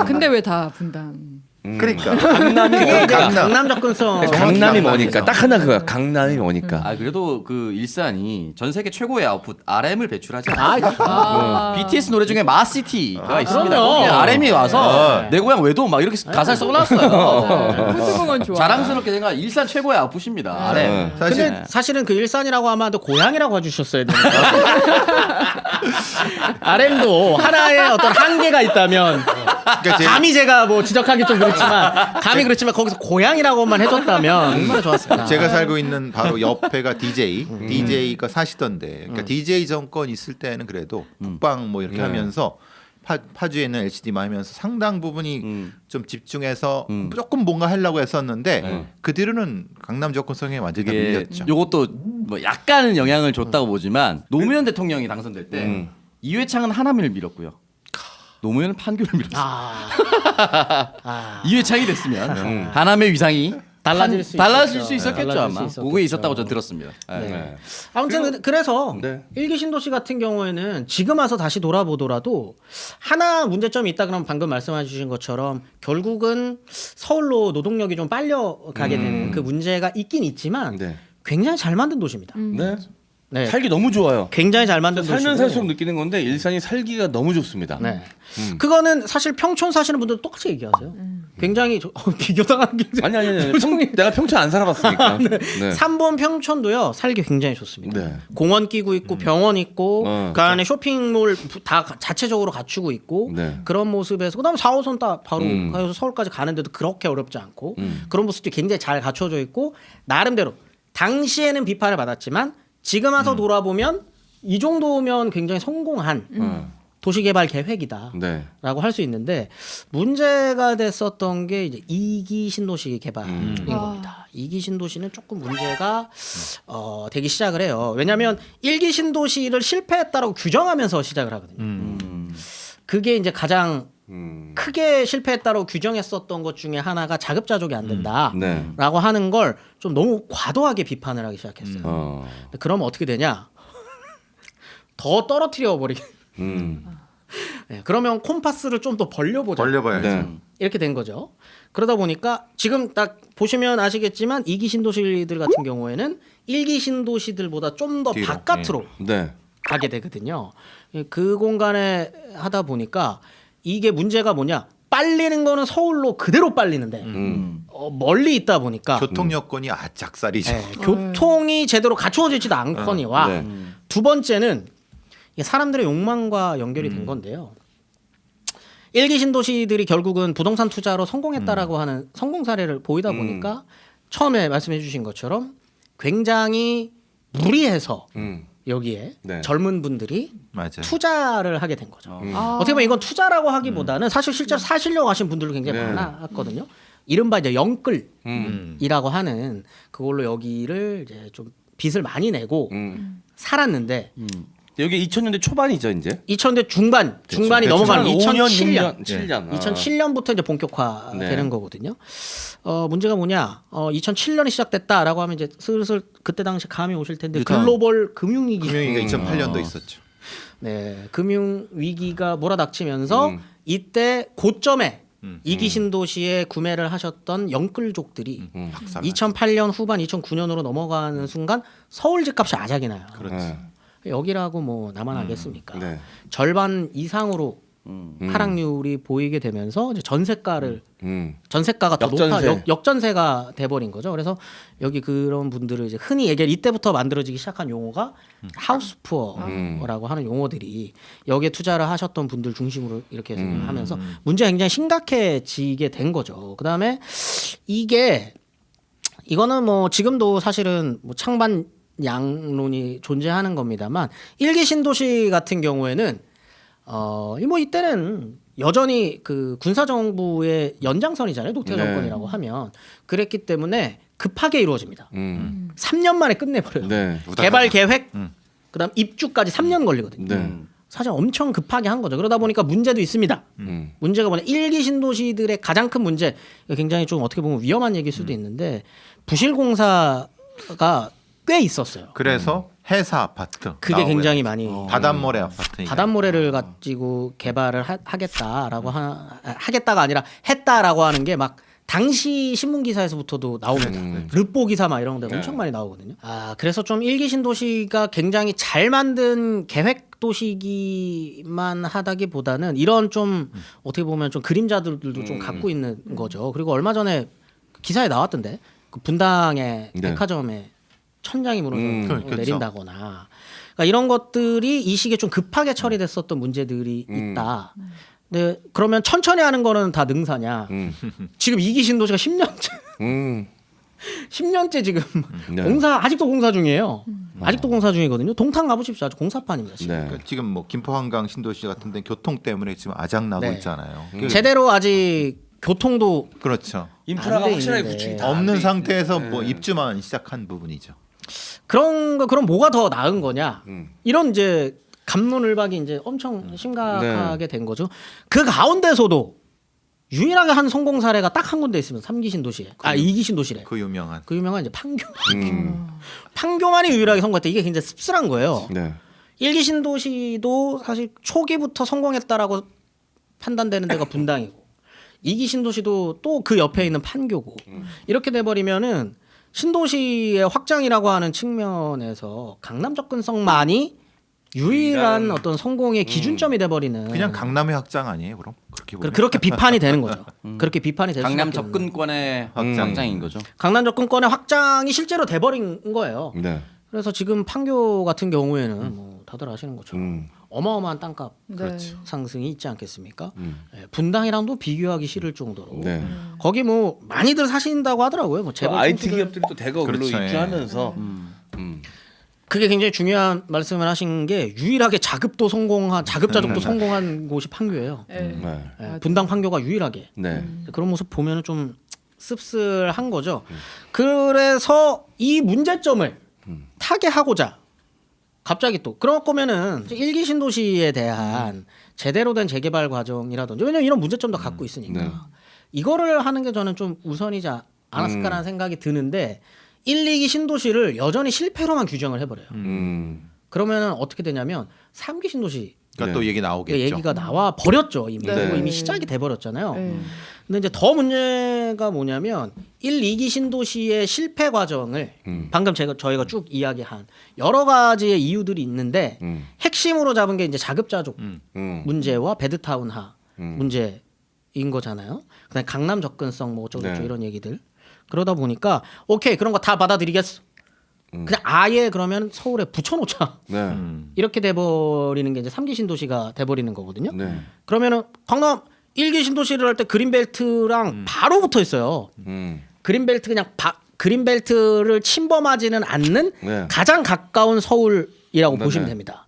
근데 왜 다 분당? 그러니까 강남이 그게 이제 뭐니까. 강남 접근성. 강남이 뭐니까 딱 하나 그거야. 강남이 뭐니까. 그래도 그 일산이 전 세계 최고의 아웃풋 RM을 배출하지 아, 않아요. BTS 노래 중에 마시티가 있습니다. 그럼요. 거기에 RM이 와서 내 고향 외도 막 이렇게 가사를 써놨어요. 호수공원 좋아. 자랑스럽게 생각 일산 최고의 아웃풋입니다. RM. 근데 사실은 그 일산이라고 하면 또 고향이라고 해주셨어야 되는데 RM도 하나의 어떤 한계가 있다면 감히 제가 뭐 지적하기 좀 그렇지만 거기서 고향이라고만 해줬다면 얼마나 좋았을까. 제가 살고 있는 바로 옆에가 DJ가 사시던데, 그러니까 DJ 정권 있을 때는 그래도 북방 뭐 이렇게 하면서 파주에 있는 LCD만 하면서 상당 부분이 좀 집중해서 조금 뭔가 하려고 했었는데 그 뒤로는 강남 접근성에 완전히 다 밀렸죠. 요것도 뭐 약간은 영향을 줬다고 보지만 노무현 대통령이 당선될 때 이회창은 하남을 밀었고요. 노무현은 판교를 밀었어요. 이회창이 됐으면 하남의 위상이 달라질 수 있었겠죠. 달라질 아마 수 있었겠죠. 그게 있었다고 저는 들었습니다. 네. 아무튼 그래서 네. 일기 신도시 같은 경우에는 지금 와서 다시 돌아보더라도 하나 문제점이 있다 그러면 방금 말씀해 주신 것처럼 결국은 서울로 노동력이 좀 빨려가게 되는 그 문제가 있긴 있지만 네. 굉장히 잘 만든 도시입니다. 네. 네. 살기 너무 좋아요. 굉장히 잘 만든 도시고 살면 살수록 느끼는 건데 일산이 살기가 너무 좋습니다. 네. 그거는 사실 평촌 사시는 분들 똑같이 얘기하세요. 굉장히 비교당하는 게 아니. 내가 평촌 안 살아봤으니까. 네. 3번 평촌도요 살기 굉장히 좋습니다. 네. 공원 끼고 있고 병원 있고 그 안에 그렇죠. 쇼핑몰 다 자체적으로 갖추고 있고 네. 그런 모습에서 그다음에 4호선 딱 바로 가서 서울까지 가는데도 그렇게 어렵지 않고 그런 모습도 굉장히 잘 갖춰져 있고 나름대로 당시에는 비판을 받았지만 지금 와서 돌아보면 이 정도면 굉장히 성공한 도시개발 계획이다라고 네. 할 수 있는데 문제가 됐었던 게 이제 2기 신도시 개발인 겁니다. 2기 신도시는 조금 문제가 되기 시작을 해요. 왜냐하면 1기 신도시를 실패했다라고 규정하면서 시작을 하거든요. 그게 이제 가장 크게 실패했다고 규정했었던 것 중에 하나가 자급자족이 안 된다라고 네. 하는 걸 좀 너무 과도하게 비판을 하기 시작했어요. 근데 그러면 어떻게 되냐? 더 떨어뜨려 버리게. 네, 그러면 콤파스를 좀 더 벌려보자. 벌려봐야지. 네. 이렇게 된 거죠. 그러다 보니까 지금 딱 보시면 아시겠지만 2기 신도시들 같은 경우에는 1기 신도시들보다 좀 더 뒤로, 바깥으로 네. 가게 되거든요. 그 공간에 하다 보니까 이게 문제가 뭐냐? 빨리는 거는 서울로 그대로 빨리는데 멀리 있다 보니까 교통 여건이 아작살이죠. 네, 교통이 제대로 갖추어지지도 않거니와 네. 두 번째는 이게 사람들의 욕망과 연결이 된 건데요. 1기 신도시들이 결국은 부동산 투자로 성공했다라고 하는 성공 사례를 보이다 보니까 처음에 말씀해 주신 것처럼 굉장히 무리해서 여기에 네. 젊은 분들이 맞아요. 투자를 하게 된 거죠. 아. 어떻게 보면 이건 투자라고 하기보다는 사실 실제로 사시려고 하신 분들도 굉장히 네. 많았거든요. 이른바 이제 영끌이라고 음. 하는 그걸로 여기를 이제 좀 빚을 많이 내고 살았는데 여기 2000년대 초반이죠 이제. 2000대 중반이 넘어가는 2007년 7년. 2007년부터 이제 본격화되는 네. 거거든요. 문제가 뭐냐? 2007년이 시작됐다라고 하면 이제 슬슬 그때 당시 감이 오실 텐데 글로벌 금융위기. 금융위기가 2008년도 있었죠. 네, 금융 위기가 몰아닥치면서 이때 고점에 이기 신도시에 구매를 하셨던 영끌족들이 2008년 후반 2009년으로 넘어가는 순간 서울 집값이 아작이 나요. 그렇지. 여기라고 뭐 나만 알겠습니까? 네. 절반 이상으로 하락률이 보이게 되면서 이제 전세가를 전세가가 더 역전세. 높아 역전세가 돼버린 거죠. 그래서 여기 그런 분들을 이제 흔히 얘기할 이때부터 만들어지기 시작한 용어가 하우스푸어라고 하는 용어들이 여기에 투자를 하셨던 분들 중심으로 이렇게 해서 하면서 문제가 굉장히 심각해지게 된 거죠. 그다음에 이거는 뭐 지금도 사실은 뭐 창반 양론이 존재하는 겁니다만 1기 신도시 같은 경우에는 뭐 이때는 여전히 그 군사 정부의 연장선이잖아요. 노태 네. 정권이라고 하면 그랬기 때문에 급하게 이루어집니다. 3년 만에 끝내버려요. 네. 개발 계획, 그다음 입주까지 3년 걸리거든요. 네. 사실 엄청 급하게 한 거죠. 그러다 보니까 문제도 있습니다. 문제가 뭐냐? 1기 신도시들의 가장 큰 문제, 이거 굉장히 좀 어떻게 보면 위험한 얘기일 수도 있는데 부실 공사가 꽤 있었어요. 그래서 회사 아파트 그게 굉장히 많이 바닷모래 아파트 바닷모래를 가지고 개발을 하겠다라고 하겠다가 아니라 했다라고 하는 게 막 당시 신문 기사에서부터도 나옵니다. 르포 기사 막 이런 데 엄청 많이 나오거든요. 그래서 좀 1기 신도시가 굉장히 잘 만든 계획 도시기만 하다기보다는 이런 좀 어떻게 보면 좀 그림자들도 좀 갖고 있는 거죠. 그리고 얼마 전에 기사에 나왔던데 그 분당의 네. 백화점에 천장이 무너져 그렇죠. 내린다거나 그러니까 이런 것들이 이 시기에 좀 급하게 처리됐었던 문제들이 있다. 네, 그러면 천천히 하는 거는 다 능사냐? 지금 2기 신도시가 10년째 10년째 지금 네. 아직도 공사 중이에요. 아직도 공사 중이거든요. 동탄 가보십시오. 아주 공사판입니다. 지금. 네. 그러니까 지금 뭐 김포 한강 신도시 같은 데 교통 때문에 지금 아작 나고 네. 있잖아요. 제대로 아직 교통도 그렇죠. 인프라가 안 돼 확실하게 있는데. 구축이 다안 없는 돼 상태에서 뭐 입주만 시작한 부분이죠. 그럼 뭐가 더 나은 거냐? 이런 이제 갑론을박이 이제 엄청 심각하게 된 거죠. 그 가운데서도 유일하게 한 성공 사례가 딱 한 군데 있으면 3기 신도시에 2기 신도시래. 그 유명한 그 유명한 이제 판교만이 유일하게 성공했다. 이게 굉장히 씁쓸한 거예요. 네. 1기 신도시도 사실 초기부터 성공했다라고 판단되는 데가 분당이고 2기 신도시도 또 그 옆에 있는 판교고 이렇게 돼버리면은 신도시의 확장이라고 하는 측면에서 강남 접근성만이 유일한 어떤 성공의 기준점이 돼버리는 그냥 강남의 확장 아니에요, 그럼? 그렇게 보면. 그렇게 비판이 되는 거죠. 그렇게 비판이 될 강남 수밖에 없는. 접근권의 확장. 확장인 거죠. 강남 접근권의 확장이 실제로 돼버린 거예요. 네. 그래서 지금 판교 같은 경우에는 뭐 다들 아시는 것처럼 어마어마한 땅값 네. 상승이 있지 않겠습니까? 예, 분당이랑도 비교하기 싫을 정도로 네. 거기 뭐 많이들 사신다고 하더라고요. 뭐 재벌 IT 총수들. 기업들이 또 대거 글로 그렇죠, 예. 입주하면서 그게 굉장히 중요한 말씀을 하신 게 유일하게 자급자족도 성공한 곳이 판교예요. 네. 네. 예, 분당 판교가 유일하게 네. 그런 모습 보면은 좀 씁쓸한 거죠. 그래서 이 문제점을 타개하고자 갑자기 또 그럴 거면은 1기 신도시에 대한 제대로 된 재개발 과정이라든지 왜냐면 이런 문제점도 갖고 있으니까 네. 이거를 하는 게 저는 좀 우선이지 않았을까라는 생각이 드는데 1, 2기 신도시를 여전히 실패로만 규정을 해버려요. 그러면은 어떻게 되냐면 3기 신도시 그러니까 또 얘기 나오겠죠. 얘기가 나와 버렸죠. 이미. 네. 그리고 이미 시작이 돼 버렸잖아요. 네. 근데 이제 더 문제가 뭐냐면 1, 2기 신도시의 실패 과정을 방금 저희가 쭉 이야기한 여러 가지의 이유들이 있는데 핵심으로 잡은 게 이제 자급자족 문제와 베드타운화 문제인 거잖아요. 그다음에 강남 접근성 뭐 어쩌고 저쩌고 네. 이런 얘기들. 그러다 보니까 오케이 그런 거 다 받아들이겠어. 그냥 아예 그러면 서울에 붙여놓자. 네. 이렇게 돼버리는 게 이제 3기 신도시가 돼버리는 거거든요. 네. 그러면은 강남 1기 신도시를 할 때 그린벨트랑 바로 붙어 있어요. 그린벨트 그냥 그린벨트를 침범하지는 않는 네. 가장 가까운 서울이라고 네, 보시면 네. 됩니다.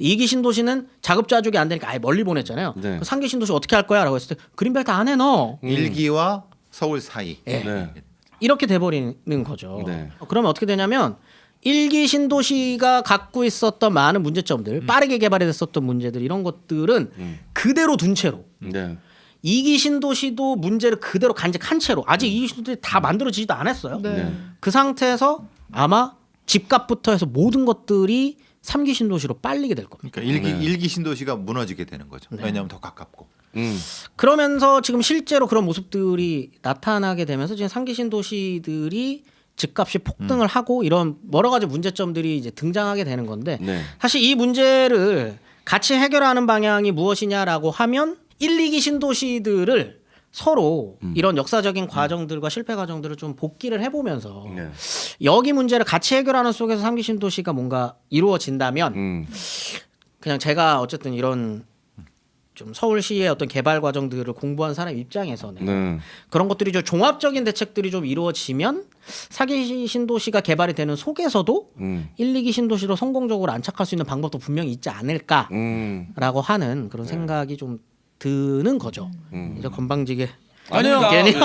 2기 신도시는 자급자족이 안 되니까 아예 멀리 보냈잖아요. 네. 3기 신도시 어떻게 할 거야? 라고 했을 때 그린벨트 안에 넣어. 1기와 서울 사이. 예. 네. 이렇게 돼버리는 거죠. 네. 그러면 어떻게 되냐면 1기 신도시가 갖고 있었던 많은 문제점들, 빠르게 개발이 됐었던 문제들 이런 것들은 그대로 둔 채로 네. 2기 신도시도 문제를 그대로 간직한 채로 아직 2기 신도시 다 만들어지지도 않았어요. 네. 네. 그 상태에서 아마 집값부터 해서 모든 것들이 3기 신도시로 빨리게 될 겁니다. 그러니까 1기 신도시가 무너지게 되는 거죠. 왜냐하면 더 가깝고. 그러면서 지금 실제로 그런 모습들이 나타나게 되면서 지금 3기 신도시들이 집값이 폭등을 하고 이런 여러 가지 문제점들이 이제 등장하게 되는 건데 네. 사실 이 문제를 같이 해결하는 방향이 무엇이냐라고 하면 1, 2기 신도시들을 서로 이런 역사적인 과정들과 실패 과정들을 좀 복기를 해보면서 네. 여기 문제를 같이 해결하는 속에서 3기 신도시가 뭔가 이루어진다면 그냥 제가 어쨌든 이런 좀 서울시의 어떤 개발 과정들을 공부한 사람 입장에서는 네. 그런 것들이 좀 종합적인 대책들이 좀 이루어지면 4기 신도시가 개발이 되는 속에서도 1, 2기 신도시로 성공적으로 안착할 수 있는 방법도 분명히 있지 않을까라고 하는 그런 생각이 좀 드는 거죠. 이제 건방지게 아니요. 괜히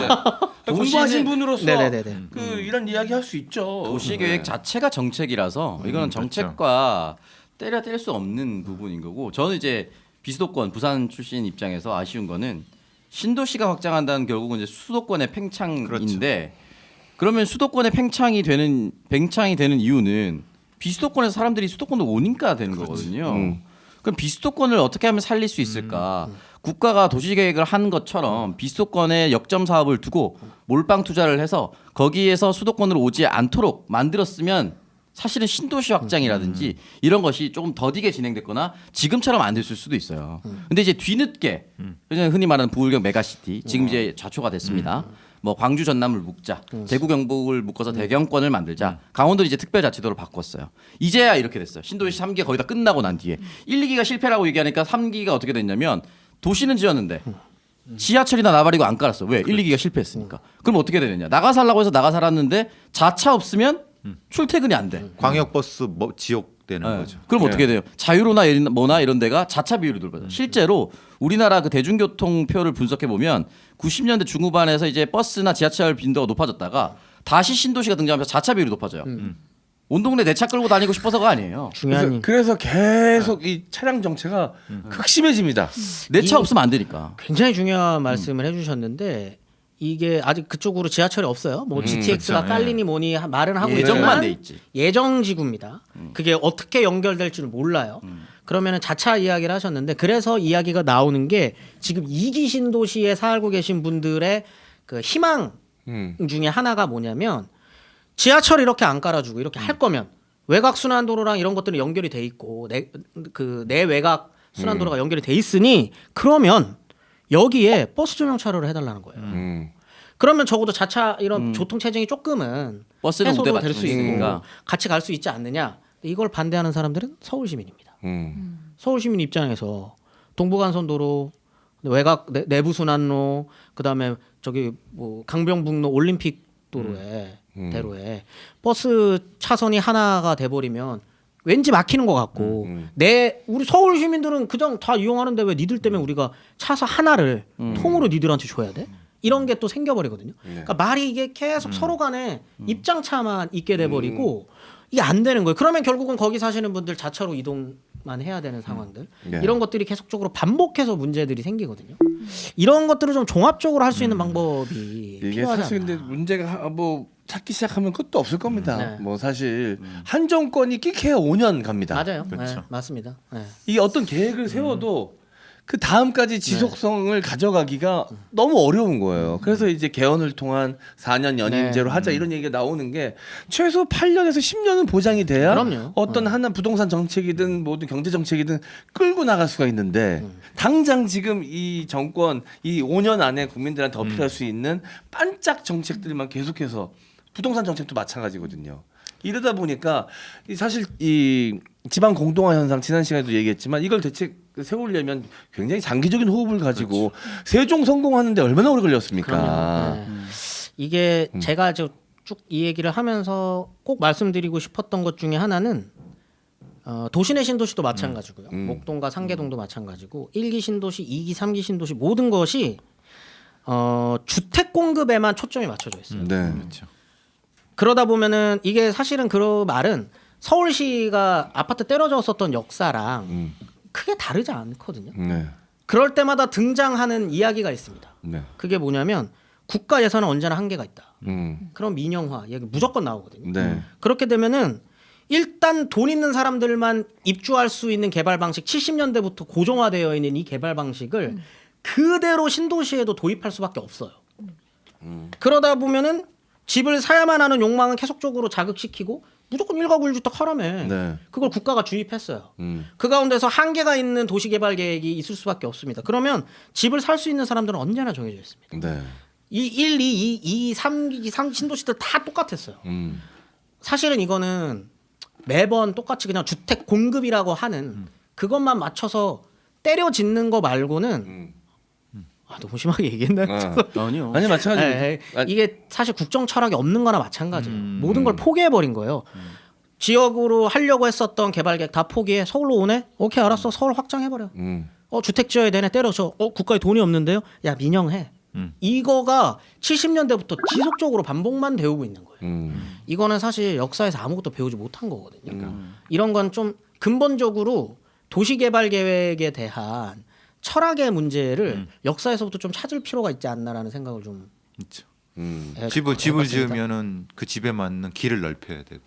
공부하신 분으로서 네네네네. 그 이런 이야기 할 수 있죠. 도시계획 자체가 정책이라서 이거는 정책과 때려 뗄 수 없는 부분인 거고 저는 이제 비수도권 부산 출신 입장에서 아쉬운 거는 신도시가 확장한다는 결국은 이제 수도권의 팽창인데 그러면 수도권의 팽창이 되는 이유는 비수도권에서 사람들이 수도권으로 오니까 되는 거거든요. 그럼 비수도권을 어떻게 하면 살릴 수 있을까? 국가가 도시계획을 한 것처럼 비수도권에 역점 사업을 두고 몰빵 투자를 해서 거기에서 수도권으로 오지 않도록 만들었으면 사실은 신도시 확장이라든지 이런 것이 조금 더디게 진행됐거나 지금처럼 안 됐을 수도 있어요. 근데 이제 뒤늦게 흔히 말하는 부울경 메가시티 지금 이제 좌초가 됐습니다. 뭐 광주 전남을 묶자, 대구 경북을 묶어서 대경권을 만들자, 강원도 이제 특별자치도를 바꿨어요. 이제야 이렇게 됐어요. 신도시 3기가 거의 다 끝나고 난 뒤에 1, 2기가 실패라고 얘기하니까 3기가 어떻게 됐냐면 도시는 지었는데 지하철이나 나발이고 안 깔았어. 왜? 1, 2기가 실패했으니까. 그럼 어떻게 되느냐? 나가 살라고 해서 나가 살았는데 자차 없으면 출퇴근이 안 돼. 광역버스 지옥 되는 네. 거죠. 그럼 어떻게 돼요? 자유로나 뭐나 이런 데가 자차 비율이 높아요. 실제로 우리나라 그 대중교통표를 분석해 보면 90년대 중후반에서 이제 버스나 지하철 빈도가 높아졌다가 다시 신도시가 등장하면서 자차 비율이 높아져요. 온 동네 내 차 끌고 다니고 싶어서가 아니에요. 중요한 그래서 계속 이 차량 정체가 극심해집니다. 내 차 없으면 안 되니까. 굉장히 중요한 말씀을 해주셨는데 이게 아직 그쪽으로 지하철이 없어요. 뭐 GTX가 그렇죠. 깔리니 뭐니 말은 하고 예정만 있지만 돼 있지. 예정지구입니다. 그게 어떻게 연결될지는 몰라요. 그러면은 자차 이야기를 하셨는데 그래서 이야기가 나오는 게 지금 2기 신도시에 살고 계신 분들의 그 희망 중에 하나가 뭐냐면 지하철 이렇게 안 깔아주고 이렇게 할 거면 외곽 순환도로랑 이런 것들은 연결이 돼 있고 내외곽 순환도로가 연결이 돼 있으니 그러면 여기에 버스 전용 차로를 해달라는 거예요. 그러면 적어도 자차 이런 교통 체증이 조금은 버스는 해소도 우대 될 수 받을 수 있고 있으니까. 같이 갈 수 있지 않느냐. 이걸 반대하는 사람들은 서울 시민입니다. 서울 시민 입장에서 동부간선도로 외곽 내부 순환로 그다음에 저기 뭐 강병북로 올림픽 도로에 대로에 버스 차선이 하나가 돼버리면 왠지 막히는 것 같고 우리 서울 시민들은 그냥 다 이용하는데 왜 니들 때문에 우리가 차선 하나를 통으로 니들한테 줘야 돼? 이런 게 또 생겨버리거든요. 그러니까 말이 이게 계속 서로 간에 입장차만 있게 돼버리고 이게 안 되는 거예요. 그러면 결국은 거기 사시는 분들 자차로 이동을 개발만 해야 되는 상황들 네. 이런 것들이 계속적으로 반복해서 문제들이 생기거든요. 이런 것들을 좀 종합적으로 할 수 있는 방법이 이게 필요하지 사실 않나. 근데 문제가 뭐 찾기 시작하면 끝도 없을 겁니다. 네. 뭐 사실 한 정권이 끼케야 5년 갑니다. 맞아요. 그렇죠. 네, 맞습니다. 네. 이 어떤 계획을 세워도 그 다음까지 지속성을 가져가기가 너무 어려운 거예요. 그래서 이제 개헌을 통한 4년 연임제로 하자 이런 얘기가 나오는 게 최소 8년에서 10년은 보장이 돼야 그럼요. 어떤 하나 부동산 정책이든 모든 경제 정책이든 끌고 나갈 수가 있는데 당장 지금 이 정권 이 5년 안에 국민들한테 어필할 수 있는 반짝 정책들만 계속해서 부동산 정책도 마찬가지거든요. 이러다 보니까 사실 이 지방 공동화 현상 지난 시간에도 얘기했지만 이걸 대책 세우려면 굉장히 장기적인 호흡을 가지고 세종 성공하는데 얼마나 오래 걸렸습니까? 그럼요. 네. 이게 제가 쭉 이 얘기를 하면서 꼭 말씀드리고 싶었던 것 중에 하나는 도시 내 신도시도 마찬가지고요. 목동과 상계동도 마찬가지고 1기 신도시, 2기, 3기 신도시 모든 것이 주택 공급에만 초점이 맞춰져 있어요. 네. 그렇죠. 그러다 보면은 이게 사실은 그 말은 서울시가 아파트 때려줬었던 역사랑 크게 다르지 않거든요. 네. 그럴 때마다 등장하는 이야기가 있습니다. 네. 그게 뭐냐면 국가 예산은 언제나 한계가 있다. 음. 그럼 민영화 얘기 무조건 나오거든요. 네. 그렇게 되면은 일단 돈 있는 사람들만 입주할 수 있는 개발 방식 70년대부터 고정화되어 있는 이 개발 방식을 그대로 신도시에도 도입할 수밖에 없어요. 그러다 보면은 집을 사야만 하는 욕망은 계속적으로 자극시키고 무조건 1가구 1주택 하라며. 네. 그걸 국가가 주입했어요. 그 가운데서 한계가 있는 도시개발 계획이 있을 수밖에 없습니다. 그러면 집을 살 수 있는 사람들은 언제나 정해져 있습니다. 네. 이 1, 2, 2, 3기, 3 신도시들 다 똑같았어요. 사실은 이거는 매번 똑같이 그냥 주택 공급이라고 하는 그것만 맞춰서 때려 짓는 거 말고는 너무 심하게 얘기했나? 아니요. 아니 마찬가지. 네, 이게 사실 국정 철학이 없는 거나 마찬가지예요. 모든 걸 포기해 버린 거예요. 지역으로 하려고 했었던 개발 계획 다 포기해. 서울로 오네? 오케이 알았어. 서울 확장해 버려. 주택 지어야 되네. 때려줘. 국가에 돈이 없는데요? 야 민영해. 이거가 70년대부터 지속적으로 반복만 되고 있는 거예요. 이거는 사실 역사에서 아무것도 배우지 못한 거거든요. 이런 건 좀 근본적으로 도시개발 계획에 대한 철학의 문제를 역사에서부터 좀 찾을 필요가 있지 않나라는 생각을 좀 그렇죠. 예, 집을 해봤습니다. 지으면은 그 집에 맞는 길을 넓혀야 되고,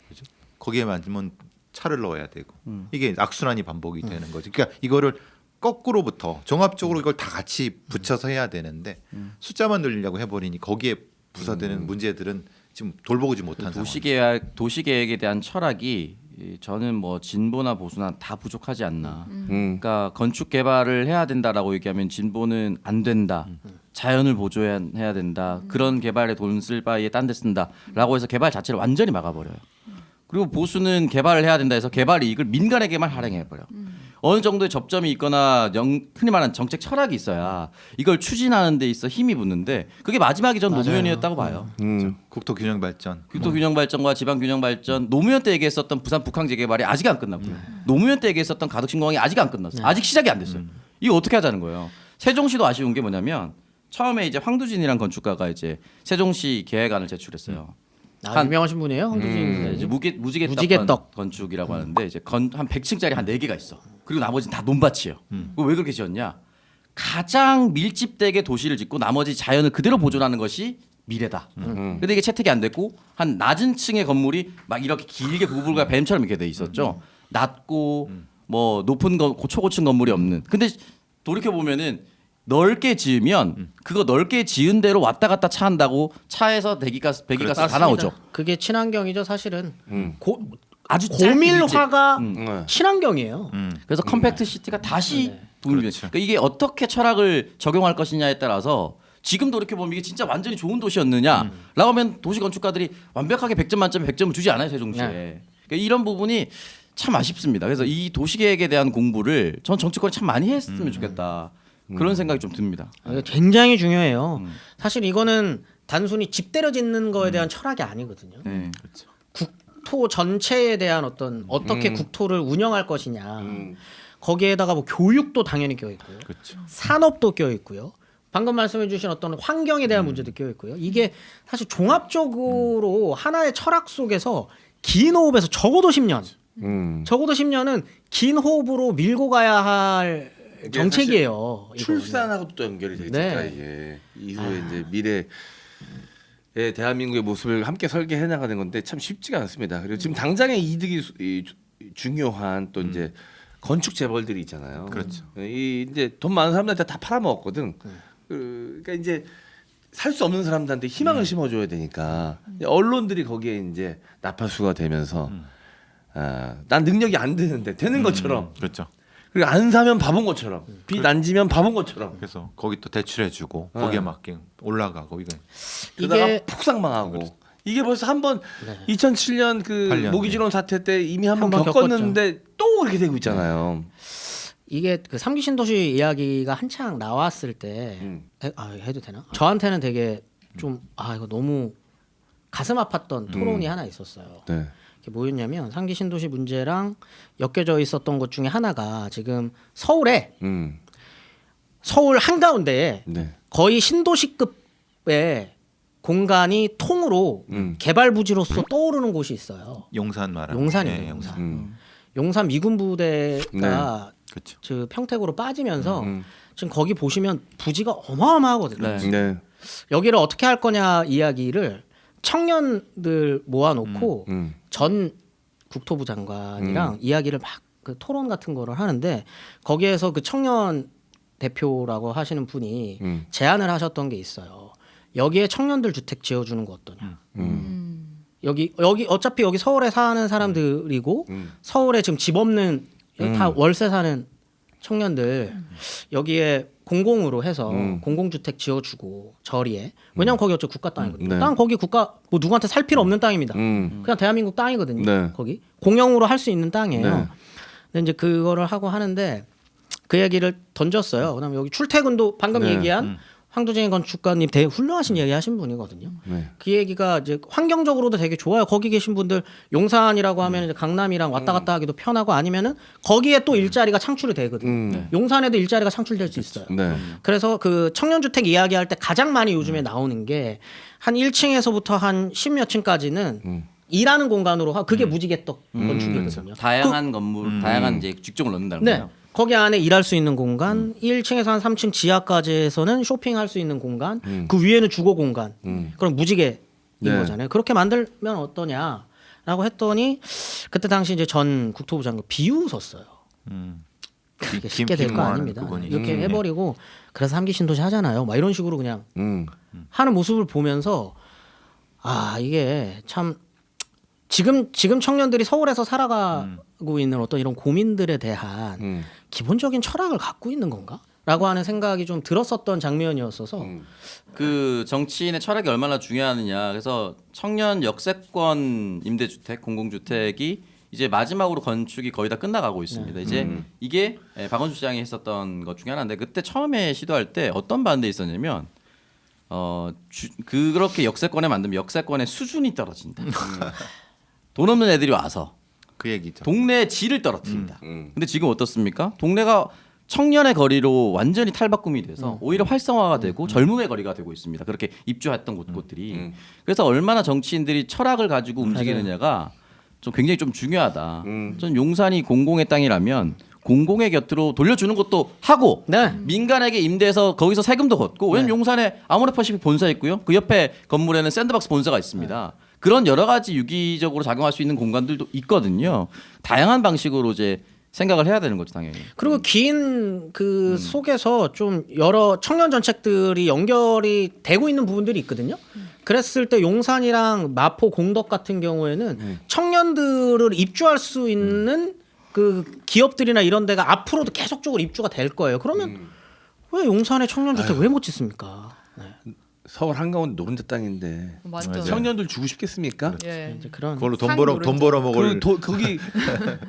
그죠? 거기에 맞으면 차를 넣어야 되고, 이게 악순환이 반복이 되는 거지. 그러니까 이거를 거꾸로부터 종합적으로 이걸 다 같이 붙여서 해야 되는데 숫자만 늘리려고 해버리니 거기에 부서되는 문제들은 지금 돌보지 못한 상황. 도시계획에 대한 철학이 저는 뭐 진보나 보수나 다 부족하지 않나. 그러니까 건축 개발을 해야 된다라고 얘기하면 진보는 안 된다. 자연을 보존해야 된다. 그런 개발에 돈 쓸 바에 딴 데 쓴다라고 해서 개발 자체를 완전히 막아버려요. 그리고 보수는 개발을 해야 된다 해서 개발 이익을 민간에게만 할애해버려. 어느 정도의 접점이 있거나 흔히 말하는 정책 철학이 있어야 이걸 추진하는 데 있어 힘이 붙는데 그게 마지막이 전 노무현이었다고 봐요. 국토 균형 발전. 국토 균형 발전과 지방 균형 발전, 노무현 때 얘기했었던 부산 북항 재개발이 아직 안 끝났고요. 노무현 때 얘기했었던 가덕 신공항이 아직 안 끝났어요. 아직 시작이 안 됐어요. 이거 어떻게 하자는 거예요? 세종시도 아쉬운 게 뭐냐면 처음에 이제 황두진이란 건축가가 이제 세종시 계획안을 제출했어요. 유명하신 분이에요, 황두진. 이제 무지개떡 무지개떡. 건축이라고 하는데 이제 한 100층짜리 한 4개가 있어. 그리고 나머지는 다 논밭이에요. 그거 왜 그렇게 지었냐? 가장 밀집되게 도시를 짓고 나머지 자연을 그대로 보존하는 것이 미래다. 근데 이게 채택이 안 됐고 한 낮은 층의 건물이 막 이렇게 길게 부글부글 뱀처럼 이렇게 돼 있었죠. 낮고 뭐 높은 초고층 건물이 없는. 근데 돌이켜 보면은 넓게 지으면 그거 넓게 지은 대로 왔다 갔다 차 한다고 차에서 배기가스 다 나오죠. 그게 친환경이죠, 사실은. 아주 고밀화가 네. 친환경이에요. 그래서 컴팩트 시티가 다시 붐이 됐죠. 그러니까 이게 어떻게 철학을 적용할 것이냐에 따라서 지금도 이렇게 보면 이게 진짜 완전히 좋은 도시였느냐라고 하면 도시 건축가들이 완벽하게 100점 만점에 100점을 주지 않아요, 세종시에. 그러니까 이런 부분이 참 아쉽습니다. 그래서 이 도시계획에 대한 공부를 전 정치권이 참 많이 했으면 좋겠다. 그런 생각이 좀 듭니다. 이거 굉장히 중요해요. 사실 이거는 단순히 집 때려 짓는 거에 대한 철학이 아니거든요. 네. 국토 전체에 대한 어떻게 국토를 운영할 것이냐. 거기에다가 뭐 교육도 당연히 껴 있고요. 산업도 껴 있고요. 방금 말씀해 주신 어떤 환경에 대한 문제도 껴 있고요. 이게 사실 종합적으로 하나의 철학 속에서 긴 호흡에서 적어도 10년 적어도 10년은 긴 호흡으로 밀고 가야 할 정책이에요. 이거는. 출산하고도 또 연결이 되니까 네. 이게 이후에 이제 미래의 대한민국의 모습을 함께 설계해 나가는 건데 참 쉽지가 않습니다. 그리고 지금 당장의 이득이 중요한 또 이제 건축 재벌들이 있잖아요. 그렇죠. 이 이제 돈 많은 사람들한테 다 팔아먹었거든. 그러니까 이제 살 수 없는 사람들한테 희망을 심어줘야 되니까 언론들이 거기에 이제 나파수가 되면서 난 능력이 안 되는데 되는 것처럼 그렇죠. 그리고 안 사면 바본 것처럼 빚 안 지면 바본 것처럼 그래서 거기 또 대출해주고 거기에 맞게 올라가고 이거 그러다가 이게 폭삭망하고 이게 벌써 한번 2007년 그 8년, 모기지론 사태 때 이미 한번 한번 겪었는데 또 그렇게 되고 있잖아요. 이게 그 3기 신도시 이야기가 한창 나왔을 때 해도 되나? 저한테는 되게 좀 이거 너무 가슴 아팠던 토론이 하나 있었어요. 네. 이게 뭐였냐면 3기 신도시 문제랑 엮여져 있었던 것 중에 하나가 지금 서울에 서울 한가운데에 네. 거의 신도시급의 공간이 통으로 개발 부지로서 떠오르는 곳이 있어요. 용산 말하는 용산이에요, 네, 용산. 용산 미군 부대가 그렇죠. 그 평택으로 빠지면서 지금 거기 보시면 부지가 어마어마하거든요. 네. 네. 여기를 어떻게 할 거냐 이야기를 청년들 모아놓고 전 국토부 장관이랑 이야기를 막 그 토론 같은 거를 하는데 거기에서 그 청년 대표라고 하시는 분이 제안을 하셨던 게 있어요. 여기에 청년들 주택 지어주는 거 어떠냐. 여기 어차피 여기 서울에 사는 사람들이고 서울에 지금 집 없는 다 월세 사는 청년들 여기에 공공으로 해서 공공주택 지어주고 저리에 왜냐면 거기 어차피 국가 땅이거든요. 네. 땅 거기 국가 뭐 누구한테 살 필요 없는 땅입니다. 그냥 대한민국 땅이거든요. 네. 거기 공영으로 할 수 있는 땅이에요. 네. 근데 이제 그거를 하고 하는데 그 얘기를 던졌어요. 그다음에 여기 출퇴근도 방금 네. 얘기한 황두진 건축가님 되게 훌륭하신 얘기 하신 분이거든요. 네. 그 얘기가 이제 환경적으로도 되게 좋아요. 거기 계신 분들 용산이라고 하면 이제 강남이랑 왔다 갔다 하기도 편하고 아니면은 거기에 또 일자리가 창출이 되거든요. 용산에도 일자리가 창출될 수 있어요. 네. 그래서 그 청년주택 이야기할 때 가장 많이 요즘에 나오는 게 한 1층에서부터 한 10몇 층까지는 일하는 공간으로 그게 무지개떡 건축이거든요. 다양한 건물, 다양한 이제 직종을 넣는다는 네. 거예요. 거기 안에 일할 수 있는 공간, 1층에서 한 3층 지하까지에서는 쇼핑할 수 있는 공간, 그 위에는 주거 공간. 그럼 무지개인 네. 거잖아요. 그렇게 만들면 어떠냐라고 했더니 그때 당시 이제 전 국토부 장관 비웃었어요. 이게 쉽게 될 거 김모하는 아닙니다. 그분이. 이렇게 해버리고 그래서 3기 신도시 하잖아요. 막 이런 식으로 그냥 하는 모습을 보면서 이게 참 지금 청년들이 서울에서 살아가고 있는 어떤 이런 고민들에 대한 기본적인 철학을 갖고 있는 건가?라고 하는 생각이 좀 들었었던 장면이었어서 그 정치인의 철학이 얼마나 중요하느냐. 그래서 청년 역세권 임대주택, 공공주택이 이제 마지막으로 건축이 거의 다 끝나가고 있습니다. 이제 이게 박원순 시장이 했었던 것 중에 하나인데 그때 처음에 시도할 때 어떤 반대 있었냐면 그렇게 역세권에 만들면 역세권의 수준이 떨어진다. 돈 없는 애들이 와서 그 얘기죠. 동네의 질을 떨어뜨린다. 근데 지금 어떻습니까? 동네가 청년의 거리로 완전히 탈바꿈이 돼서 오히려 활성화가 되고 젊음의 거리가 되고 있습니다. 그렇게 입주했던 곳들이. 그래서 얼마나 정치인들이 철학을 가지고 움직이느냐가 좀 굉장히 좀 중요하다. 전 용산이 공공의 땅이라면 공공의 곁으로 돌려주는 것도 하고 네. 민간에게 임대해서 거기서 세금도 걷고 왜냐면 용산에 아모레퍼시픽 본사 있고요. 그 옆에 건물에는 샌드박스 본사가 있습니다. 그런 여러 가지 유기적으로 작용할 수 있는 공간들도 있거든요. 다양한 방식으로 이제 생각을 해야 되는 거죠, 당연히. 그리고 긴 그 속에서 좀 여러 청년 정책들이 연결이 되고 있는 부분들이 있거든요. 그랬을 때 용산이랑 마포 공덕 같은 경우에는 청년들을 입주할 수 있는 그 기업들이나 이런 데가 앞으로도 계속적으로 입주가 될 거예요. 그러면 왜 용산에 청년 주택 왜 못 짓습니까? 네. 서울 한가운데 노른자 땅인데 완전. 청년들 주고 싶겠습니까? 예. 이제 그런 그걸로 상 돈 벌어 먹을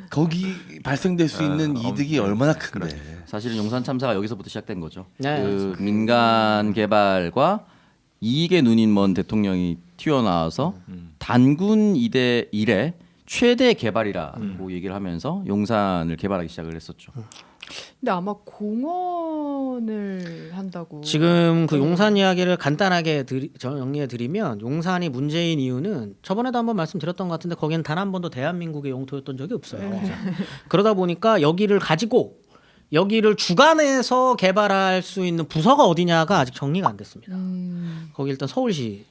거기 발생될 수 있는 이득이 얼마나 큰데. 사실은 용산 참사가 여기서부터 시작된 거죠. 네. 그 민간 개발과 이익의 눈이 먼 대통령이 튀어나와서 단군 이래 최대 개발이라고 얘기를 하면서 용산을 개발하기 시작을 했었죠. 근데 아마 공원을 한다고. 지금 그 용산 이야기를 간단하게 정리해 드리면 용산이 문제인 이유는 저번에도 한번 말씀드렸던 것 같은데 거기는 단 한 번도 대한민국의 영토였던 적이 없어요. 그러다 보니까 여기를 가지고 여기를 주관해서 개발할 수 있는 부서가 어디냐가 아직 정리가 안 됐습니다. 거기 일단 서울시,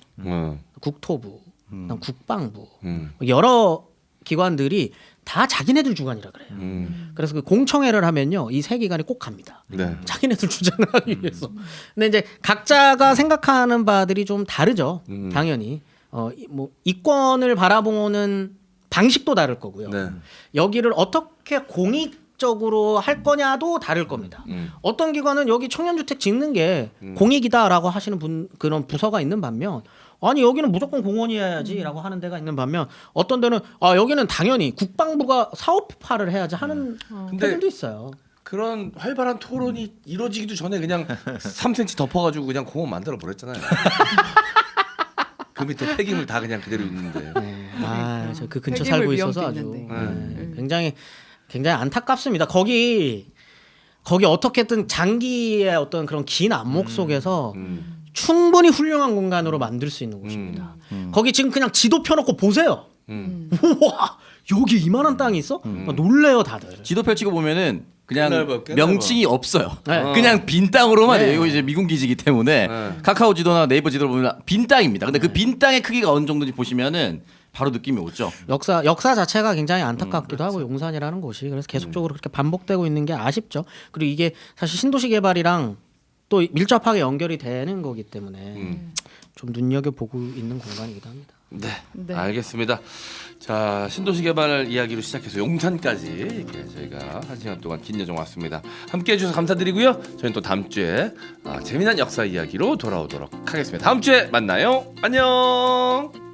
국토부, 그다음 국방부 여러 기관들이 다 자기네들 주관이라 그래요. 그래서 그 공청회를 하면요 이 세 기관이 꼭 갑니다. 네. 자기네들 주장을 하기 위해서. 근데 이제 각자가 생각하는 바들이 좀 다르죠. 당연히 뭐 이권을 바라보는 방식도 다를 거고요. 네. 여기를 어떻게 공익적으로 할 거냐도 다를 겁니다. 어떤 기관은 여기 청년주택 짓는 게 공익이다라고 하시는 그런 부서가 있는 반면 아니 여기는 무조건 공원이어야지라고 하는 데가 있는 반면 어떤 데는 여기는 당연히 국방부가 사업화를 해야지 하는 데들도 있어요. 그런 활발한 토론이 이루어지기도 전에 그냥 3cm 덮어가지고 그냥 공원 만들어 버렸잖아요. 그 밑에 폐기물 다 그냥 그대로 있는데. 저 그 근처 폐기물 살고 있어서 위험도 아주 있는데. 굉장히 안타깝습니다. 거기 어떻게든 장기의 어떤 그런 긴 안목 속에서 충분히 훌륭한 공간으로 만들 수 있는 곳입니다. 거기 지금 그냥 지도 펴놓고 보세요. 우와 여기 이만한 땅이 있어? 놀래요 다들. 지도 펼치고 보면은 그냥 깨넓어. 명칭이 없어요. 네. 그냥 빈 땅으로만 네. 돼요. 이거 이제 미군 기지이기 때문에 카카오 지도나 네이버 지도를 보면 빈 땅입니다. 근데 그 빈 땅의 크기가 어느 정도인지 보시면은 바로 느낌이 오죠. 역사 자체가 굉장히 안타깝기도 하고 용산이라는 곳이 그래서 계속적으로 그렇게 반복되고 있는 게 아쉽죠. 그리고 이게 사실 신도시 개발이랑 또 밀접하게 연결이 되는 거기 때문에 좀 눈여겨 보고 있는 공간이기도 합니다. 네. 네. 알겠습니다. 자, 신도시 개발 이야기로 시작해서 용산까지 이렇게 저희가 1시간 동안 긴 여정 왔습니다. 함께 해주셔서 감사드리고요. 저희는 또 다음 주에 재미난 역사 이야기로 돌아오도록 하겠습니다. 다음 주에 만나요. 안녕.